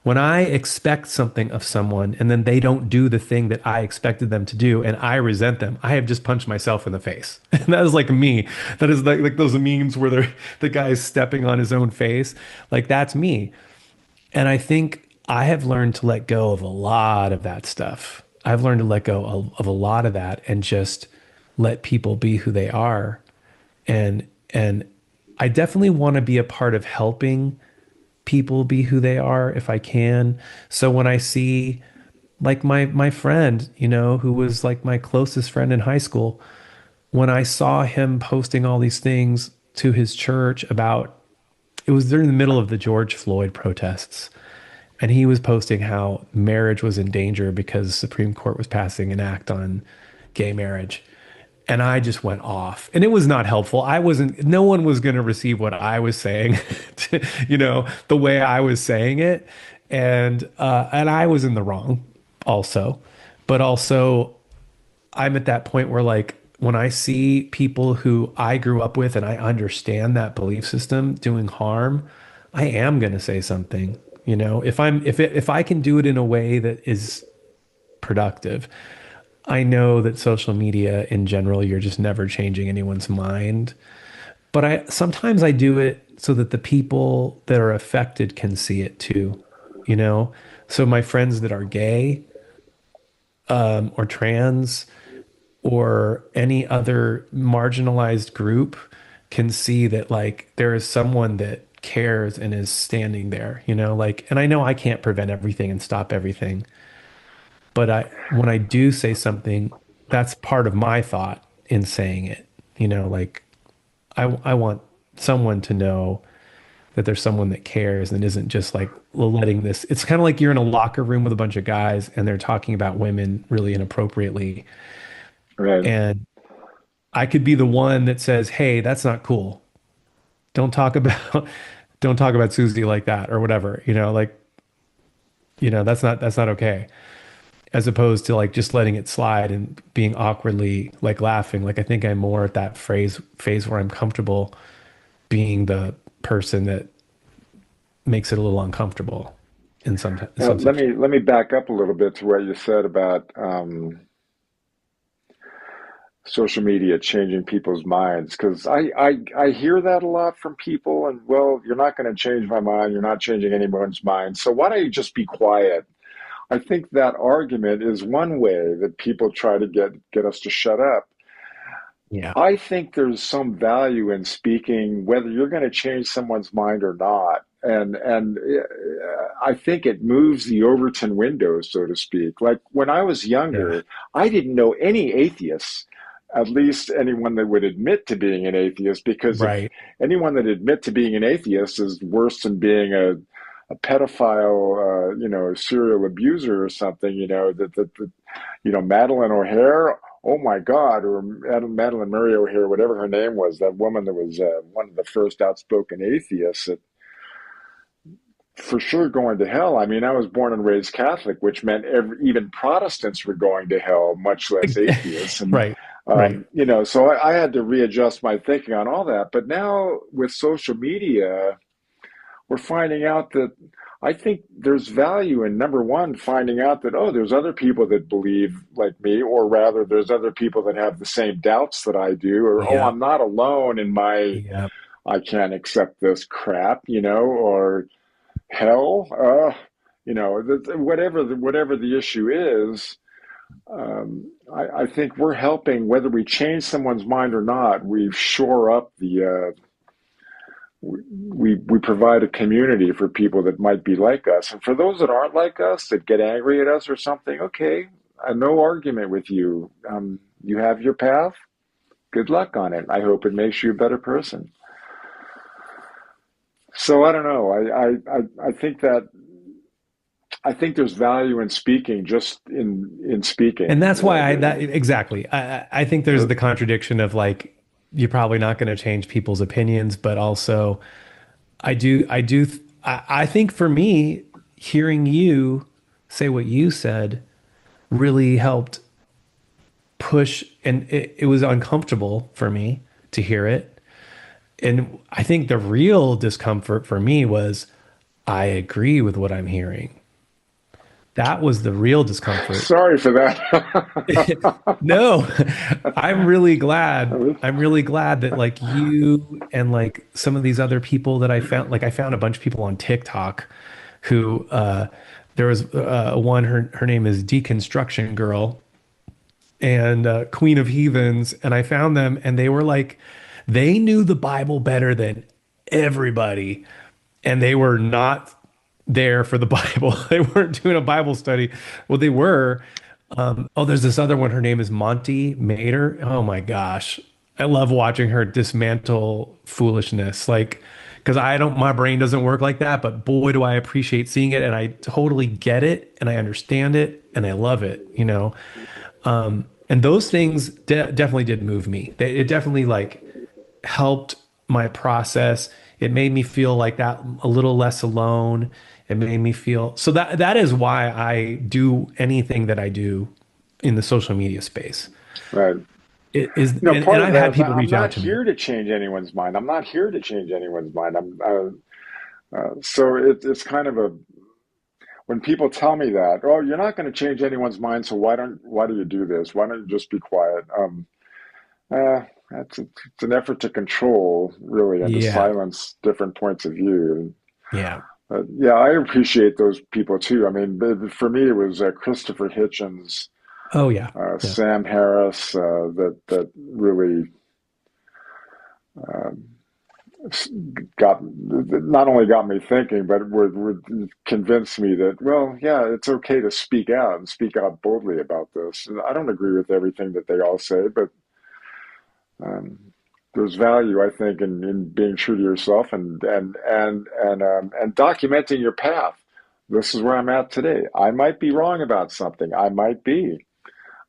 When I expect something of someone and then they don't do the thing that I expected them to do and I resent them, I have just punched myself in the face. And that is like me. That is like those memes where the guy is stepping on his own face. Like that's me. And I think I have learned to let go of a lot of that stuff. I've learned to let go of a lot of that and just let people be who they are. And I definitely want to be a part of helping people be who they are if I can. So when I see like my friend, who was like my closest friend in high school, when I saw him posting all these things to his church about it was during the middle of the George Floyd protests. And he was posting how marriage was in danger because the Supreme Court was passing an act on gay marriage. and I just went off. And it was not helpful. I wasn't, no one was going to receive what I was saying, the way I was saying it. And I was in the wrong also. But also, I'm at that point where, like, when I see people who I grew up with and I understand that belief system doing harm, I am going to say something. If I can do it in a way that is productive. I know that social media in general, you're just never changing anyone's mind. But I sometimes I do it so that the people that are affected can see it too, you know? So my friends that are gay, or trans or any other marginalized group can see that, like, there is someone that cares and is standing there, like, and I know I can't prevent everything and stop everything, but when I do say something, that's part of my thought in saying it. Like, I want someone to know that there's someone that cares and isn't just like letting this. It's kind of like you're in a locker room with a bunch of guys and they're talking about women really inappropriately. Right. And I could be the one that says, "Hey, that's not cool. Don't talk about don't talk about Susie like that," or whatever. Like, that's not okay. As opposed to, like, just letting it slide and being awkwardly, like, laughing. Like, I think I'm more at that phase where I'm comfortable being the person that makes it a little uncomfortable in Now, some situations. let me back up a little bit to what you said about social media changing people's minds, because I hear that a lot from people, and, well, you're not going to change my mind, you're not changing anyone's mind, so why don't you just be quiet? I think that argument is one way that people try to get us to shut up. Yeah. I think there's some value in speaking, whether you're going to change someone's mind or not. And I think it moves the Overton window, so to speak. Like when I was Yeah. younger, I didn't know any atheists, at least anyone that would admit to being an atheist, because if Right. anyone that admit to being an atheist is worse than being a pedophile, serial abuser or something, Madeline O'Hare, oh my God, or Madeline Murray O'Hare, whatever her name was, that woman that was one of the first outspoken atheists, that for sure going to hell. I mean, I was born and raised Catholic, which meant even Protestants were going to hell, much less atheists. And, Right. Right. so I had to readjust my thinking on all that. But now with social media, we're finding out that I think there's value in, number one, finding out that, oh, there's other people that believe like me, or rather, there's other people that have the same doubts that I do, or, oh, Yeah. I'm not alone in my, Yeah. I can't accept this crap, or hell, whatever the issue is. I think we're helping, whether we change someone's mind or not. We shore up we provide a community for people that might be like us. And for those that aren't like us, that get angry at us or something, okay, no argument with you. You have your path. Good luck on it. I hope it makes you a better person. So I don't know. I think there's value in speaking, just in And speaking. that's why that exactly. I think there's the contradiction of, like, you're probably not going to change people's opinions, but also I think for me, hearing you say what you said really helped push, and it was uncomfortable for me to hear it. And I think the real discomfort for me was I agree with what I'm hearing. That was the real discomfort. Sorry for that. No, I'm really glad. I'm really glad that, like, you and, like, some of these other people that I found, like, I found a bunch of people on TikTok who there was one, her name is Deconstruction Girl, and Queen of Heathens, and I found them and they were like, they knew the Bible better than everybody, and they were not there for the Bible. They weren't doing a Bible study. Well, they were. Oh, there's this other one. Her name is Monty Mater. Oh my gosh. I love watching her dismantle foolishness. Like, because my brain doesn't work like that, but boy, do I appreciate seeing it. And I totally get it and I understand it and I love it. And those things definitely did move me. It definitely like helped my process. It made me feel like that a little less alone. It made me feel so that is why I do anything that I do in the social media space. Right. It is, and Part of I've that had is people I'm reach not out to me. here to change anyone's mind. I'm not here to change anyone's mind. So it's kind of a when people tell me that, oh, you're not going to change anyone's mind, so why do you do this? Why don't you just be quiet? It's an effort to control, really, and to Yeah, silence different points of view. yeah. Yeah, I appreciate those people too. I mean, for me, it was Christopher Hitchens, Oh yeah, yeah. Sam Harris, that really um, got not only got me thinking, but would convince me that, well, yeah, it's okay to speak out and speak out boldly about this. And I don't agree with everything that they all say, but um, there's value, I think, in being true to yourself and documenting your path. This is where I'm at today. I might be wrong about something. I might be.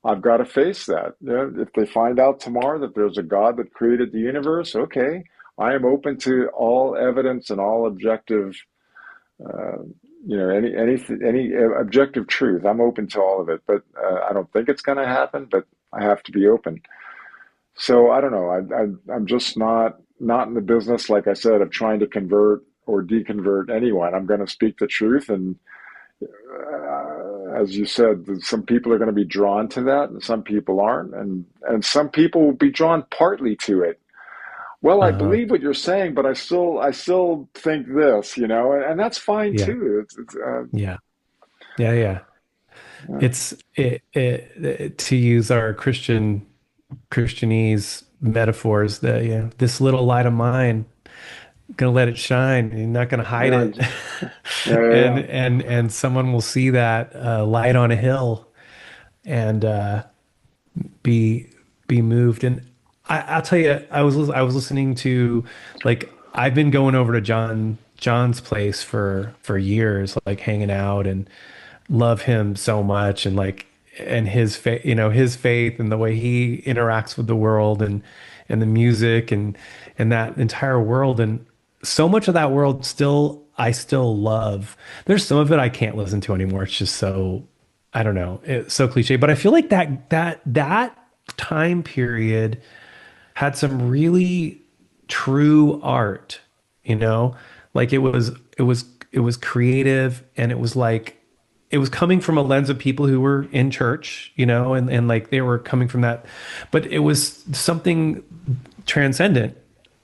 I've got to face that. You know, if they find out tomorrow that there's a God that created the universe, okay, I am open to all evidence and all objective, uh, any objective truth. I'm open to all of it, but I don't think it's going to happen. But I have to be open. So I don't know. I'm just not in the business, like I said, of trying to convert or deconvert anyone. I'm going to speak the truth, and as you said, some people are going to be drawn to that, and some people aren't, and some people will be drawn partly to it. Well, I Uh-huh. believe what you're saying, but I still think this, and that's fine Yeah, too. yeah, yeah, yeah. It's to use our Christianese metaphors that this little light of mine, gonna let it shine. You're not gonna hide yeah, it, yeah, yeah, and yeah. someone will see that light on a hill and be moved. And I'll tell you, I was listening to like I've been going over to John's place for years, like hanging out and love him so much and like and his faith, his faith and the way he interacts with the world and the music and that entire world and so much of that world still I still love. There's some of it I can't listen to anymore. It's just so I don't know. It's so cliche, but I feel like that time period had some really true art, you know? Like it was creative and it was like it was coming from a lens of people who were in church, and like they were coming from that, but it was something transcendent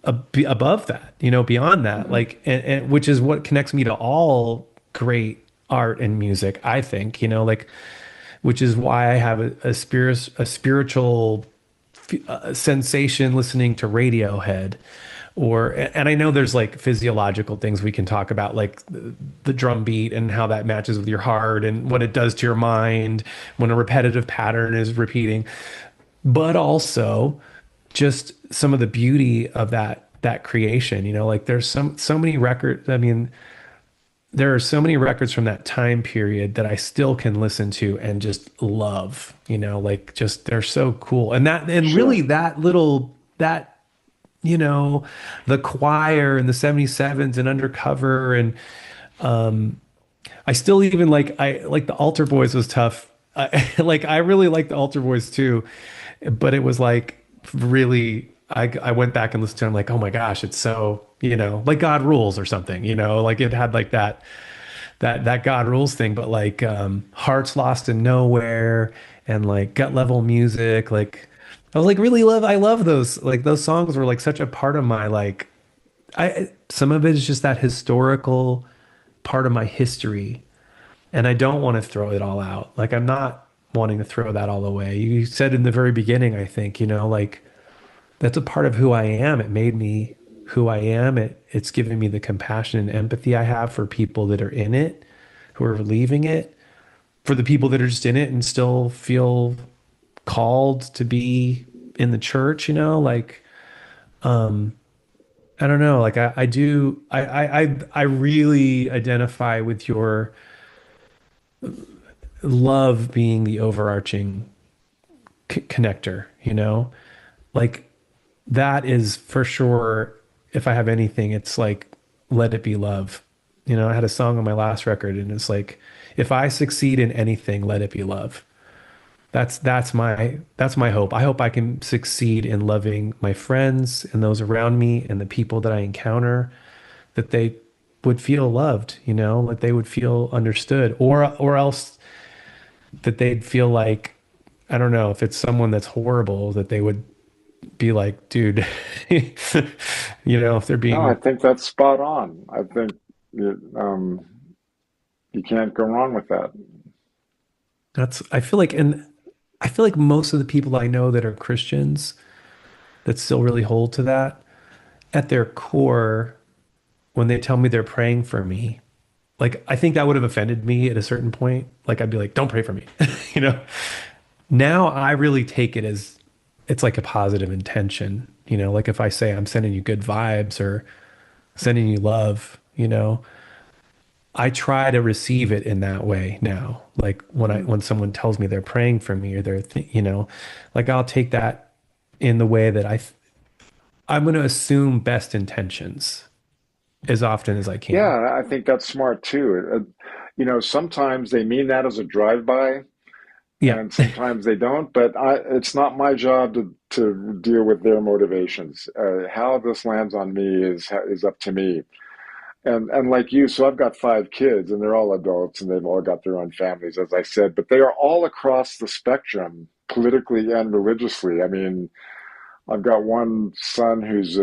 above that, beyond that, Mhm. like, and which is what connects me to all great art and music, I think, like, which is why I have a spiritual sensation listening to Radiohead and I know there's like physiological things we can talk about like the drum beat and how that matches with your heart and what it does to your mind when a repetitive pattern is repeating, but also just some of the beauty of that creation, like there's so many records. I mean, there are so many records from that time period that I still can listen to and just love, like just they're so cool. And really Sure. that little that you know, the choir and the 77s and Undercover and I still even like I like the Altar Boys was tough. Like I really like the Altar Boys too, but it was like really I went back and listened to it. I'm like, oh my gosh, it's so, like God Rules or something, like it had like that God Rules thing, but like Hearts Lost in Nowhere and like Gut Level Music, like I was like really I love those, like those songs were like such a part of my like I some of it is just that historical part of my history and I don't want to throw it all out. Like I'm not wanting to throw that all away. You said in the very beginning, I think, like that's a part of who I am. It made me who I am. It's given me the compassion and empathy I have for people that are in it, who are leaving it, for the people that are just in it and still feel called to be in the church, like I don't know, like I do I really identify with your love being the overarching connector, you know? Like that is for sure. If I have anything, it's like, let it be love. You know, I had a song on my last record and it's like, if I succeed in anything, let it be love. That's my hope. I hope I can succeed in loving my friends and those around me and the people that I encounter, that they would feel loved, you know, like they would feel understood, or else that they'd feel like, I don't know, if it's someone that's horrible, that they would be like, dude, you know, if they're No, I being, think that's spot on. I think you can't go wrong with that. that's, I feel like, and I feel like most of the people I know that are Christians that still really hold to that at their core, when they tell me they're praying for me, like, I think that would have offended me at a certain point. Like, I'd be like, don't pray for me, you know? Now I really take it as it's like a positive intention, you know, like if I say I'm sending you good vibes or sending you love, you know, I try to receive it in that way now. Like Mhm. when someone tells me they're praying for me or you know, like I'll take that in the way that I'm going to assume best intentions as often as I can. Yeah, I think that's smart too. Sometimes they mean that as a drive-by, Yeah. and sometimes they don't. But it's not my job to deal with their motivations. How this lands on me is up to me. And like you, so I've got five kids, and they're all adults, and they've all got their own families, as I said. But they are all across the spectrum, politically and religiously. I mean, I've got one son who's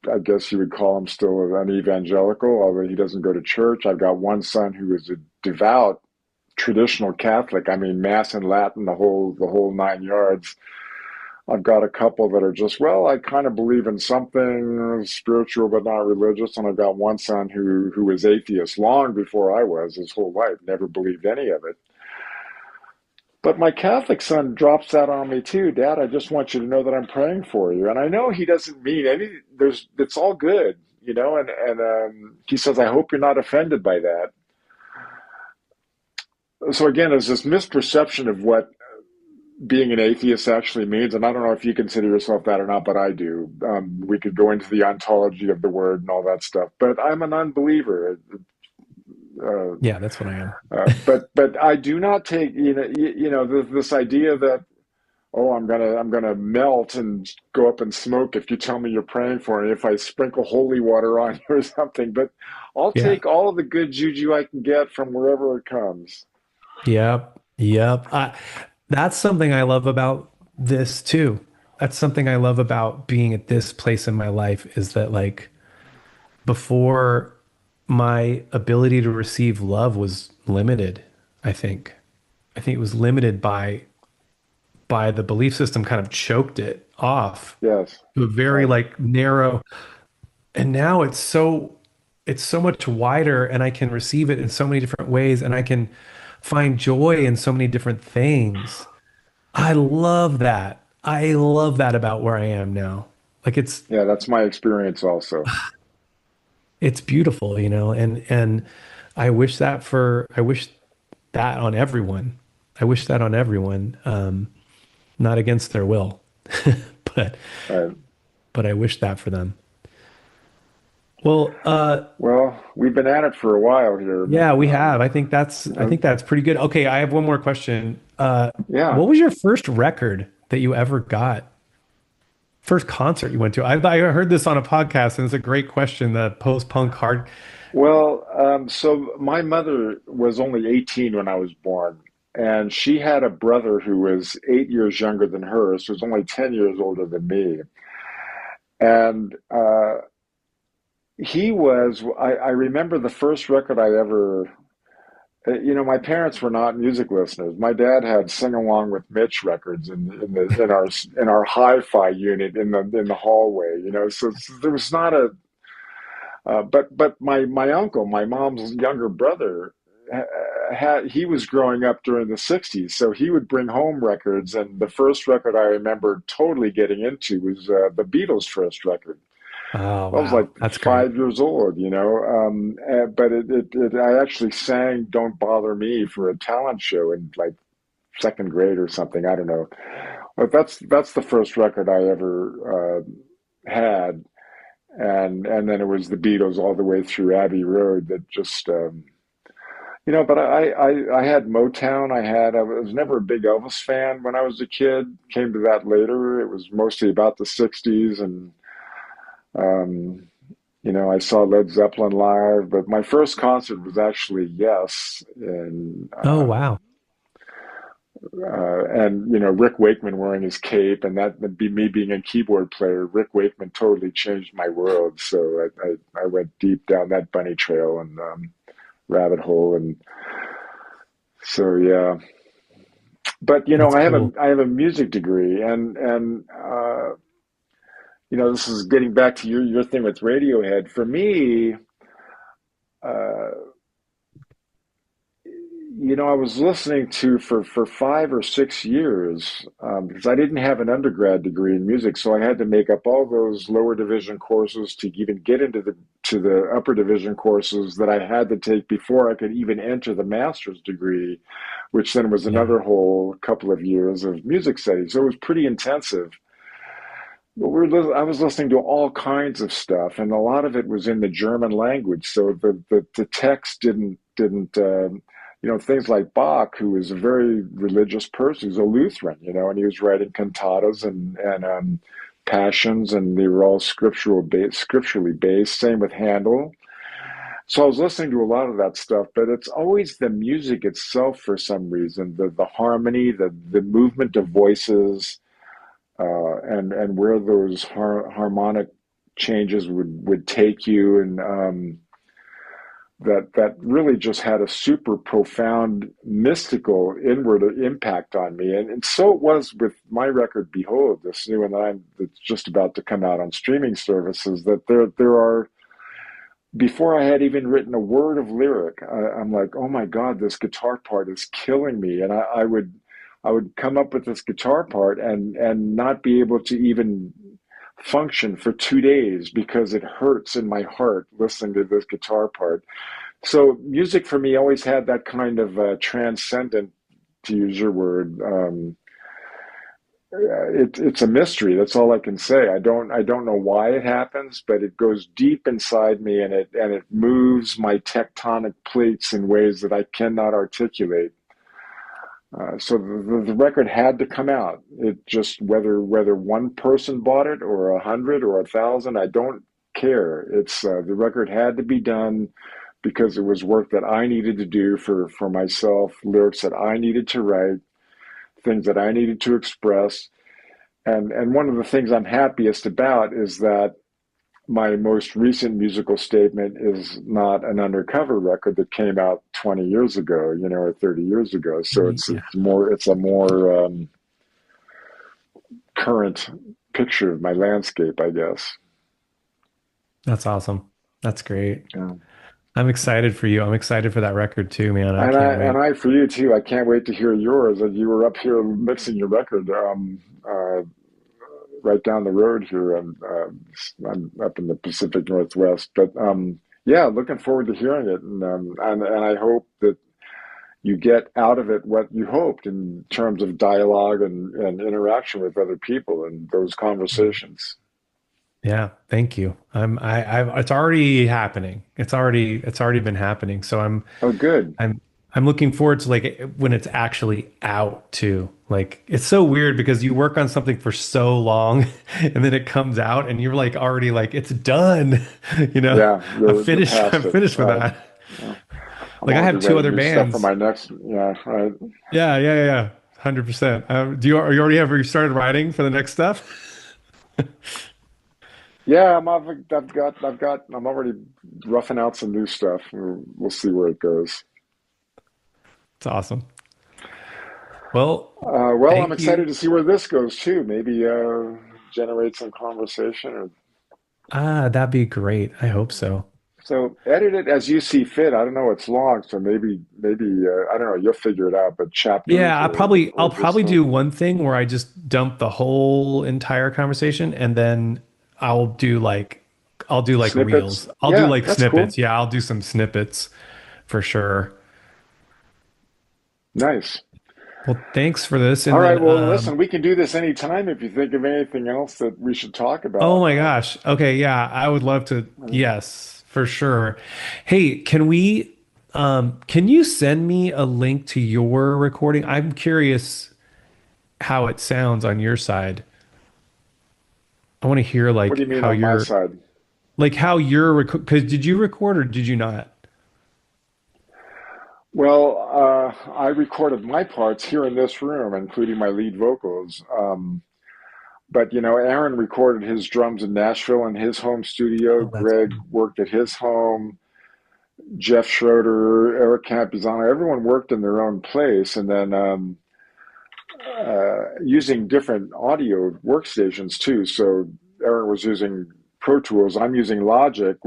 I guess you would call him still an evangelical, although he doesn't go to church. I've got one son who is a devout traditional Catholic. I mean, Mass and Latin, the whole 9 yards. I've got a couple that are just, well, I kind of believe in something spiritual but not religious, and I've got one son who was atheist long before I was, his whole life, never believed any of it. But my Catholic son drops that on me too. Dad, I just want you to know that I'm praying for you. And I know he doesn't mean any, it's all good, and he says, I hope you're not offended by that. So again, there's this misperception of what being an atheist actually means. And I don't know if you consider yourself that or not, but I do. We could go into the ontology of the word and all that stuff, but I'm an unbeliever. Uh, Yeah, that's what I am. but I do not take, this idea that, oh, I'm gonna melt and go up in smoke if you tell me you're praying for me, if I sprinkle holy water on you or something. But I'll Yeah. take all of the good juju I can get from wherever it comes. Yep. Yep. That's something I love about this too. That's something I love about being at this place in my life is that, like, before, my ability to receive love was limited, I think. I think it was limited by the belief system kind of choked it off Yes, to a very yes, like narrow, and now it's so much wider and I can receive it in so many different ways and I can find joy in so many different things. I love that. I love that about where I am now. Like yeah. That's my experience also. it's beautiful, you know, and I wish that on everyone. I wish that on everyone, not against their will, but Right. but I wish that for them. Well, Well, we've been at it for a while here. yeah, we have. Um, I think that's pretty good. Okay, I have one more question. yeah. What was your first record that you ever got? First concert you went to? I heard this on a podcast, and it's a great question. The post-punk hard. Well, so my mother was only 18 when I was born, and she had a brother who was 8 years younger than her, so was only 10 years older than me. And I remember the first record I ever, my parents were not music listeners. My dad had Sing Along with Mitch records in our hi-fi unit in the hallway, so there was not a, but my uncle, my mom's younger brother, he was growing up during the 60s, so he would bring home records, and the first record I remember totally getting into was the Beatles' first record. Oh, I was like wow. That's great. 5 years old, but I actually sang "Don't Bother Me" for a talent show in like second grade or something. I don't know. But that's the first record I ever had, and then it was the Beatles all the way through Abbey Road that just But I had Motown. I was never a big Elvis fan when I was a kid. Came to that later. It was mostly about the '60s, and um, I saw Led Zeppelin live. But my first concert was actually Yes, Oh, wow. and Rick Wakeman wearing his cape, and that be me being a keyboard player. Rick Wakeman totally changed my world. So I went deep down that bunny trail and rabbit hole, and so yeah. But That's cool. I have a music degree, and this is getting back to your thing with Radiohead. For me, uh, I was listening to for 5 or 6 years, because I didn't have an undergrad degree in music, so I had to make up all those lower division courses to even get into the upper division courses that I had to take before I could even enter the master's degree, which then was Yeah. another whole couple of years of music studies. So it was pretty intensive. But I was listening to all kinds of stuff, and a lot of it was in the German language. So the text didn't, things like Bach, who was a very religious person, he was a Lutheran, and he was writing cantatas and passions, and they were all scripturally based. Same with Handel. So I was listening to a lot of that stuff, but it's always the music itself for some reason, the harmony, the movement of voices, and where those harmonic changes would take you, and that really just had a super profound mystical inward impact on me, and so it was with my record Behold, this new one that's just about to come out on streaming services. That there are, before I had even written a word of lyric, I'm like, oh my God, this guitar part is killing me. And I would come up with this guitar part and not be able to even function for 2 days because it hurts in my heart listening to this guitar part. So music for me always had that kind of transcendent, to use your word. It's a mystery. That's all I can say. I don't know why it happens, but it goes deep inside me, and it moves my tectonic plates in ways that I cannot articulate. So the record had to come out. It just, whether one person bought it or 100 or 1,000, I don't care. It's the record had to be done because it was work that I needed to do for myself, lyrics that I needed to write, things that I needed to express. And one of the things I'm happiest about is that my most recent musical statement is not an Undercover record that came out 20 years ago, or 30 years ago. So Yeah. it's a more current picture of my landscape, I guess. That's awesome. That's great. Yeah. I'm excited for you. I'm excited for that record too, man. I And I can't and wait. I for you too. I can't wait to hear yours. And you were up here mixing your record, right down the road here. I'm up in the Pacific Northwest, but yeah, looking forward to hearing it, and I hope that you get out of it what you hoped in terms of dialogue and interaction with other people and those conversations. Yeah, thank you. It's already happening. It's already been happening. So Oh, good. I'm, I'm looking forward to like when it's actually out too. Like it's so weird because you work on something for so long and then it comes out and you're like already like it's done. You know, Yeah, I'm you're finished. I'm past it. finished with Right. that. Yeah. I'm Like I already have two writing other new stuff for bands. my next. Yeah, right. Yeah. 100%. Are you already have you started writing for the next stuff? Yeah, I'm already roughing out some new stuff. We'll see where it goes. It's awesome. Well, Well, I'm thank excited you. to see where this goes too. Maybe generate some conversation, or Ah, that'd be great. I hope so. so edit it as you see fit. I don't know. It's long, so maybe I don't know. You'll figure it out. But chapters Yeah, I'll or just probably do one thing where I just dump the whole entire conversation and then I'll do like snippets. reels. I'll do Yeah, like that's cool. snippets. Yeah, I'll do some snippets for sure. Nice. Well, thanks for this. All And right. then, Well, listen, we can do this anytime if you think of anything else that we should talk oh about. my gosh. Okay, yeah, I would love to. Uh, Yes, for sure. Hey, can you send me a link to your recording? I'm curious how it sounds on your side. I want to hear what do you like mean on my side? how you're because did you record or did you not? Well, I recorded my parts here in this room, including my lead vocals. But Aaron recorded his drums in Nashville in his home studio. Oh, that's Greg worked at his home. Jeff Schroeder, Eric Campuzano, everyone worked in their own place, and then using different audio workstations too. So Aaron was using Pro Tools. I'm using Logic.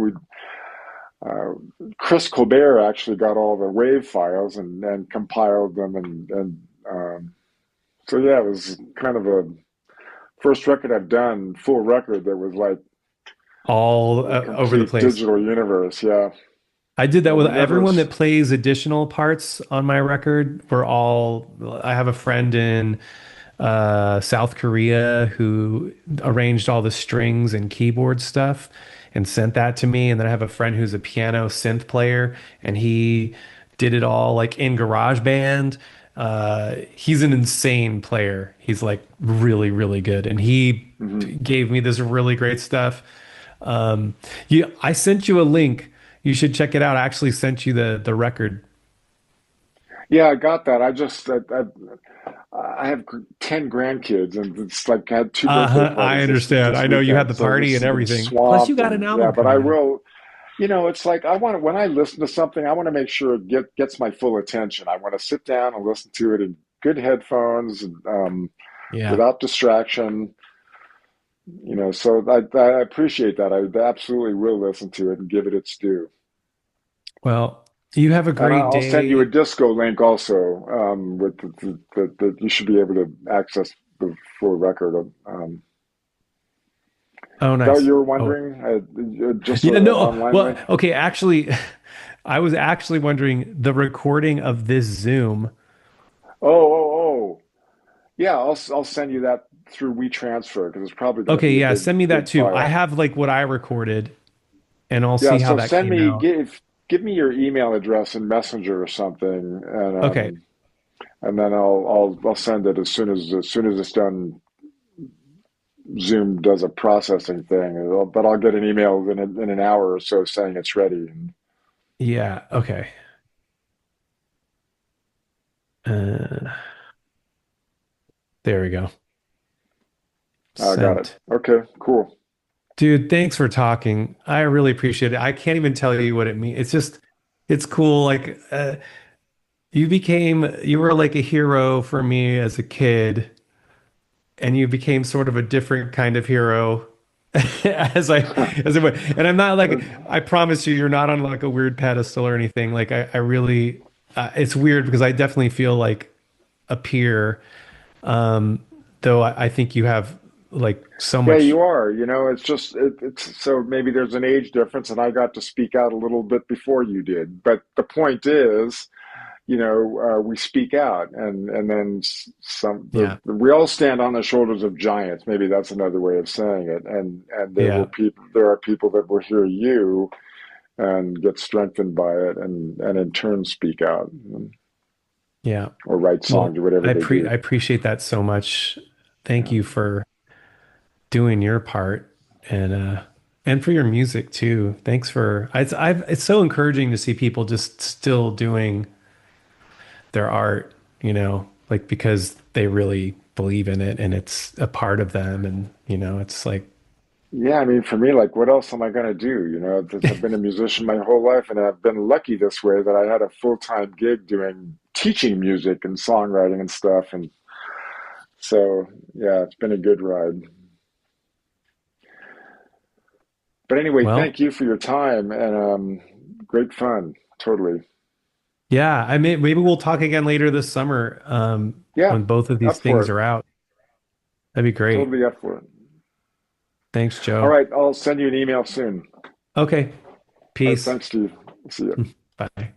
Uh, Chris Colbert actually got all the wave files and compiled them, and so yeah, it was kind of a first record I've done, full record that was like all a over the complete place. digital universe. Yeah, I did that and with we never. everyone that plays additional parts on my record. I have a friend in South Korea who arranged all the strings and keyboard stuff and sent that to me. And then I have a friend who's a piano synth player and he did it all like in GarageBand. He's an insane player. He's like really, really good. And he Mhm. gave me this really great stuff. I sent you a link. You should check it out. I actually sent you the record. Yeah, I got that. I have 10 grandkids, and it's like I had two birthday Uh-huh. I parties understand. this I know you had weekend, the so party this and has been everything. Plus, you swamped. got an And yeah, album but I coming out. will. It's like I want to when I listen to something, I want to make sure it gets my full attention. I want to sit down and listen to it in good headphones, Yeah. without distraction. So I appreciate that. I absolutely will listen to it and give it its due. Well, you have a And great I'll send you a day. disco link also, with the you should be able to access the full record of. Oh, Is that what nice. you were Oh, wondering? Just yeah. an No. online Well, link? okay. Actually, I was actually wondering the recording of this Zoom. Oh. Yeah, I'll send you that through WeTransfer because it's probably going to Okay. be a Yeah. big Send me that big too. I file. have like what I recorded and I'll Yeah, see how so that send came me out. give me your email address in Messenger or something, Okay. and then I'll send it as soon as it's done. Zoom does a processing thing, but I'll get an email in an hour or so saying it's ready. And Yeah. Okay. Uh, there we go. I got it. Sent. Okay, cool. Dude, thanks for talking. I really appreciate it. I can't even tell you what it means. It's cool. Like, you were like a hero for me as a kid, and you became sort of a different kind of hero as I went. And I'm not like, I promise you, you're not on like a weird pedestal or anything. Like, I really, it's weird because I definitely feel like a peer. Though I think you have like so Yeah, much. you are. It's just it's so maybe there's an age difference, and I got to speak out a little bit before you did. But the point is, we speak out, and then Yeah. we all stand on the shoulders of giants. Maybe that's another way of saying it. And Yeah. there are people that will hear you and get strengthened by it, and in turn speak out, Yeah. or write Well, songs or whatever they I do. appreciate that so much. Thank Yeah. you for doing your part and for your music too. Thanks for it's so encouraging to see people just still doing their art, like because they really believe in it and it's a part of them and it's like Yeah, I mean, for me, like, what else am I going to do? I've been a musician my whole life, and I've been lucky this way that I had a full-time gig doing teaching music and songwriting and stuff. And so, yeah, it's been a good ride. But anyway, well, thank you for your time and great fun. Totally. yeah, I mean maybe we'll talk again later this summer Yeah, when both of these up for things it. are out. That'd be great. Totally up for it. Thanks, All Joe. right, I'll send you an email soon. Okay. All right, Peace. thanks, Steve. See you. Bye.